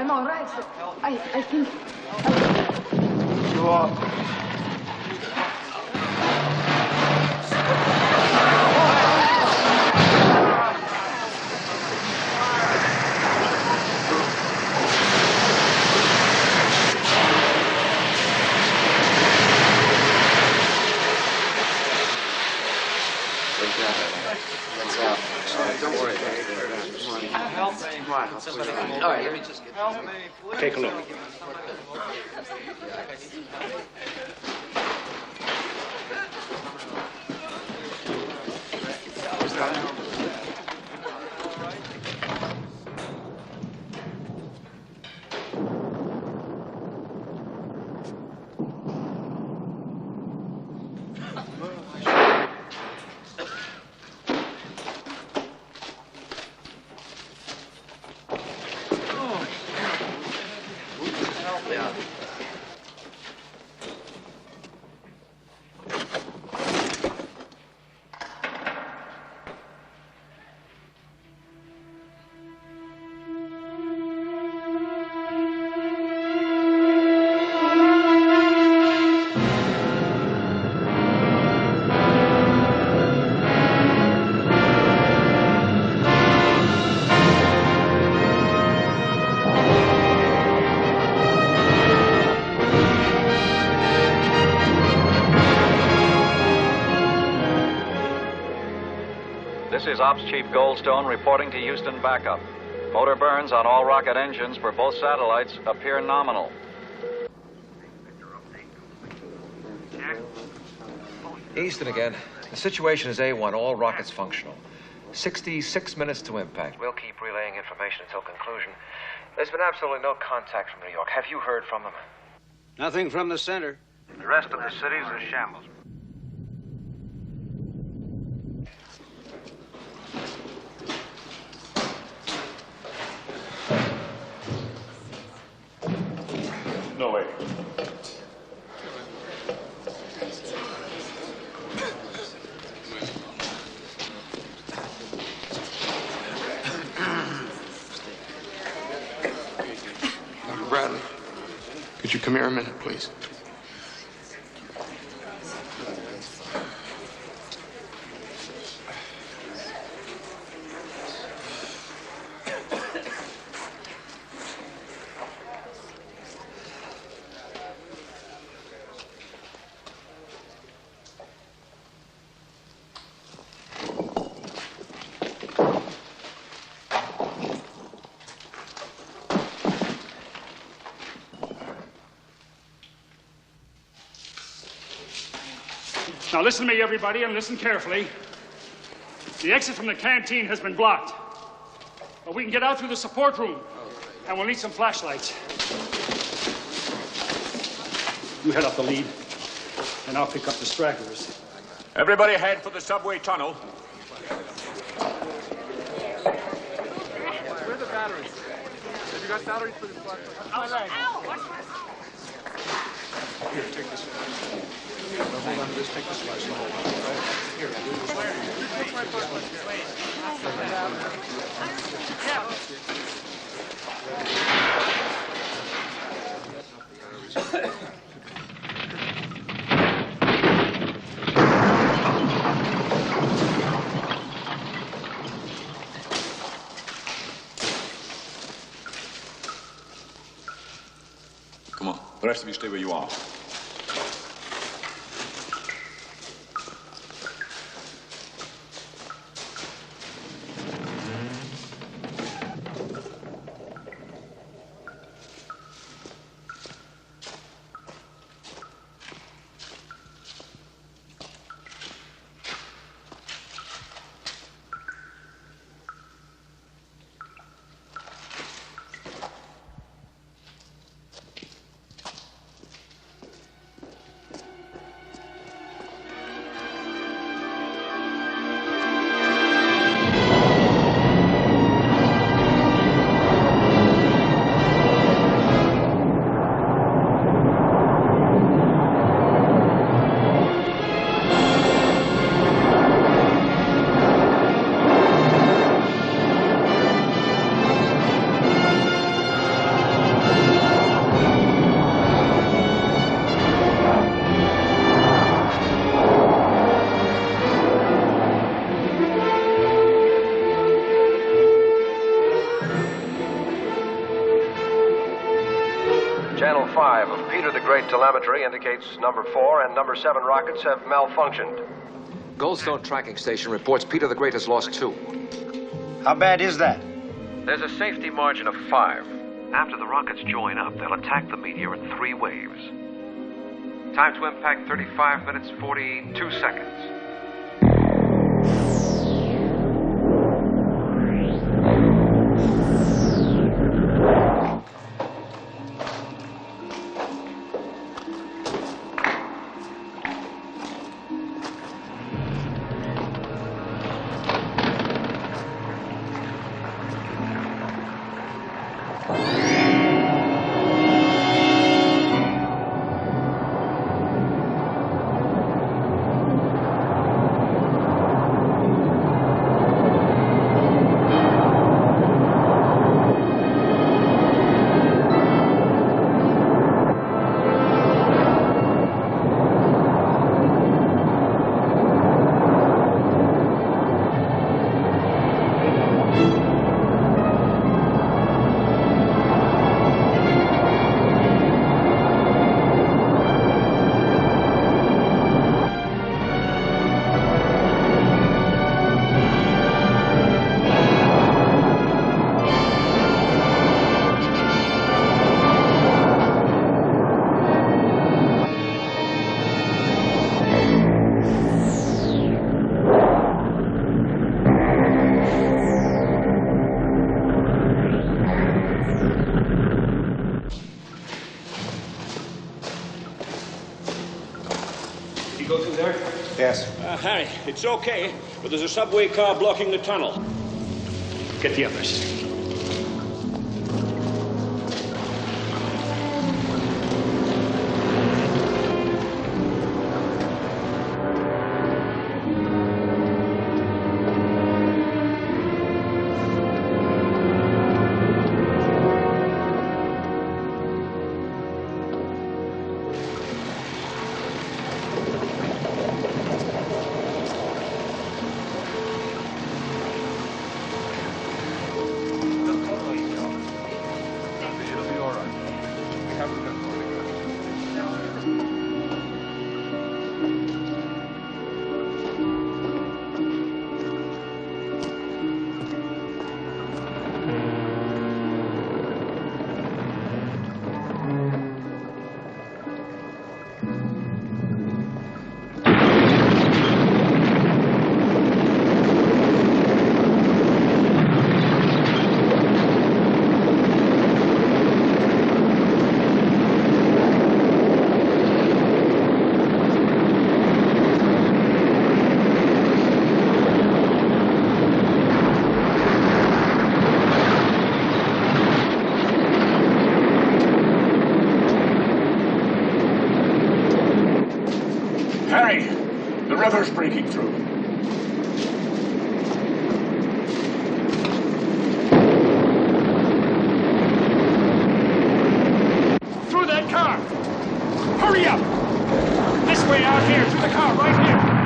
I'm all right, sir. I think... Sure. All right, let me just Take a look. This is Ops Chief Goldstone reporting to Houston backup. Motor burns on all rocket engines for both satellites appear nominal. Easton again. The situation is A1, all rockets functional. 66 minutes to impact. We'll keep relaying information until conclusion. There's been absolutely no contact from New York. Have you heard from them? Nothing from the center. The rest of the city's a shambles. No way. Dr. Bradley, could you come here a minute, please? Now listen to me, everybody, and listen carefully. The exit from the canteen has been blocked. But we can get out through the support room, and we'll need some flashlights. You head up the lead, and I'll pick up the stragglers. Everybody head for the subway tunnel. Where are the batteries? Have you got batteries for this flashlight? Outside. Here, take this one. Hold on to this, take this flashlight. Here, do this one. Come on. The rest of you stay where you are. Peter the Great telemetry indicates number 4 and number 7 rockets have malfunctioned. Goldstone Tracking Station reports Peter the Great has lost 2. How bad is that? There's a safety margin of 5. After the rockets join up, they'll attack the Meteor in 3 waves. Time to impact 35 minutes, 42 seconds. Go through there? Yes. Harry, it's okay, but there's a subway car blocking the tunnel. Get the others. Harry, the river's breaking through. Through that car! Hurry up! This way out here, through the car, right here!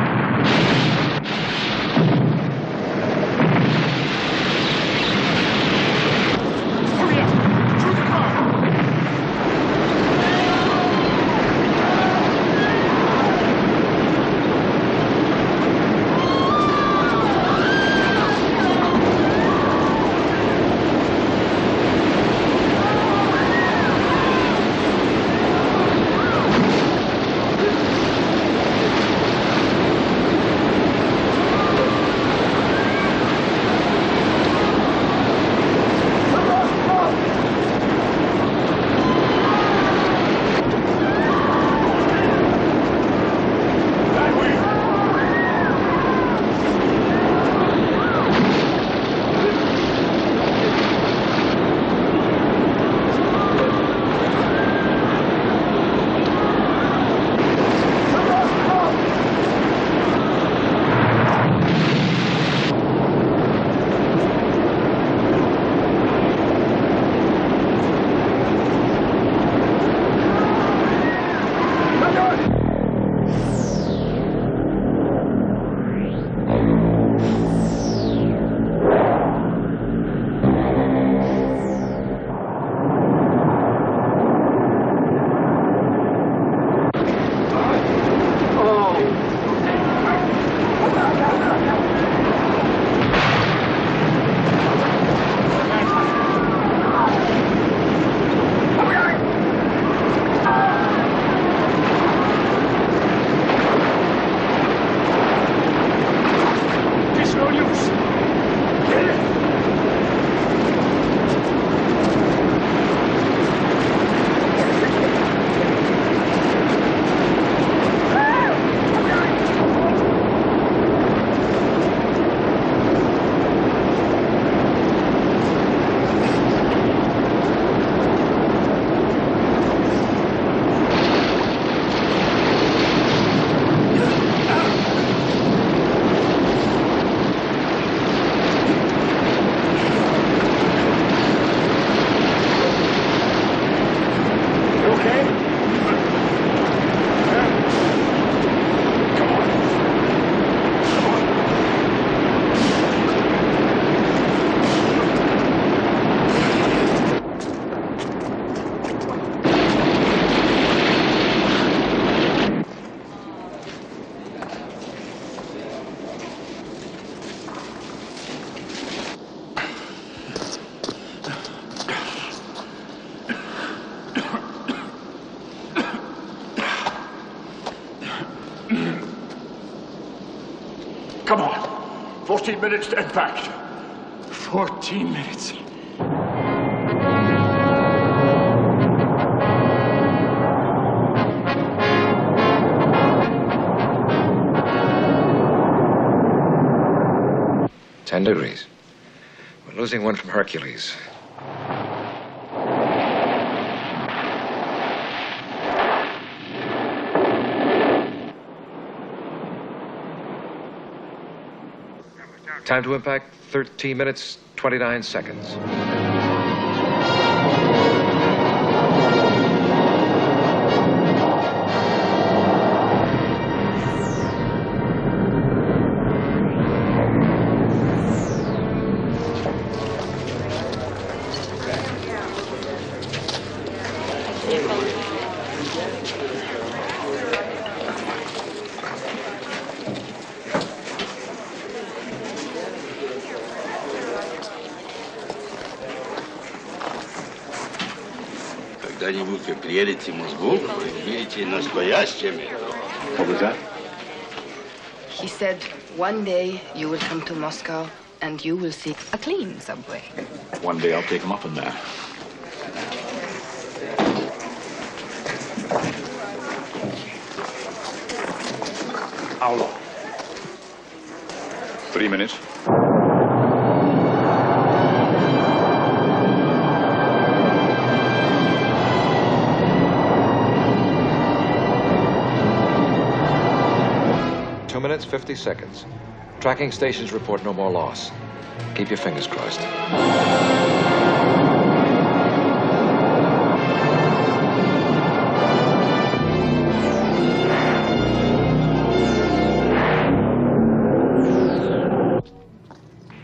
Come on. 14 minutes to impact. 14 minutes. $10 degrees. We're losing one from Hercules. Time to impact, 13 minutes, 29 seconds. Когда-нибудь вы приедете в Москву, вы увидите настоящее метро. What was that? He said, one day you will come to Moscow and you will see a clean subway. One day I'll take him up on that. How long? 3 minutes. Minutes, 50 seconds. Tracking stations report no more loss. Keep your fingers crossed.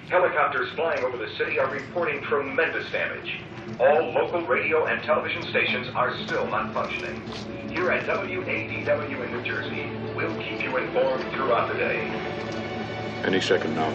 Helicopters flying over the city are reporting tremendous damage. All local radio and television stations are still not functioning. Here at WADW in New Jersey, we'll keep you informed throughout the day. Any second now.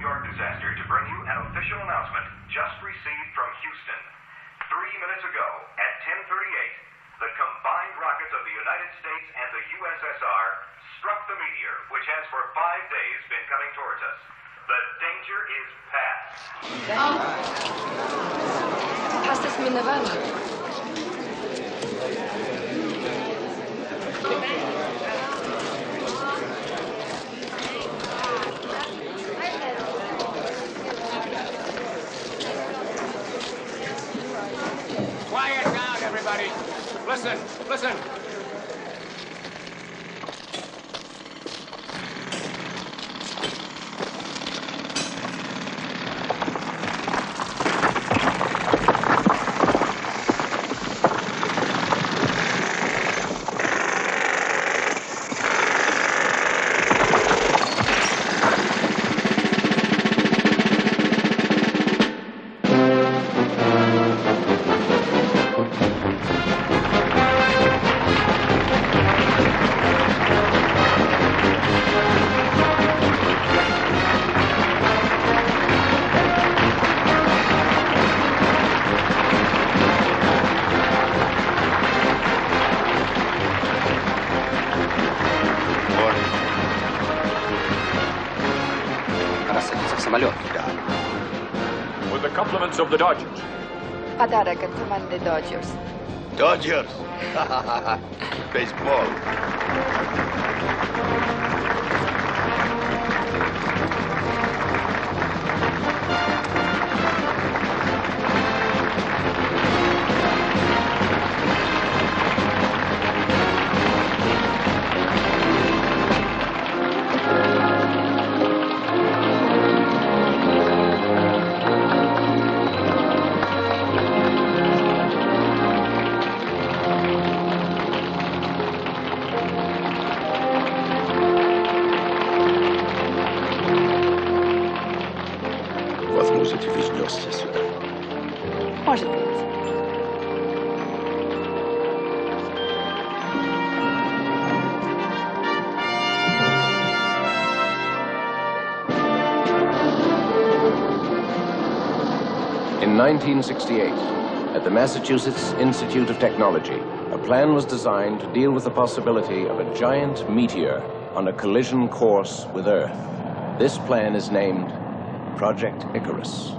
York disaster to bring you an official announcement just received from Houston. 3 minutes ago, at 10:38, the combined rockets of the United States and the USSR struck the Meteor, which has for 5 days been coming towards us. The danger is past. Passt es mir in der Wand? Quiet down, everybody. Listen, listen. With the compliments of the Dodgers. Подарок от команды Dodgers. Dodgers. Baseball. Возможно, ты вернешься сюда. Может быть. In 1968, at the Massachusetts Institute of Technology, a plan was designed to deal with the possibility of a giant meteor on a collision course with Earth. This plan is named Project Icarus.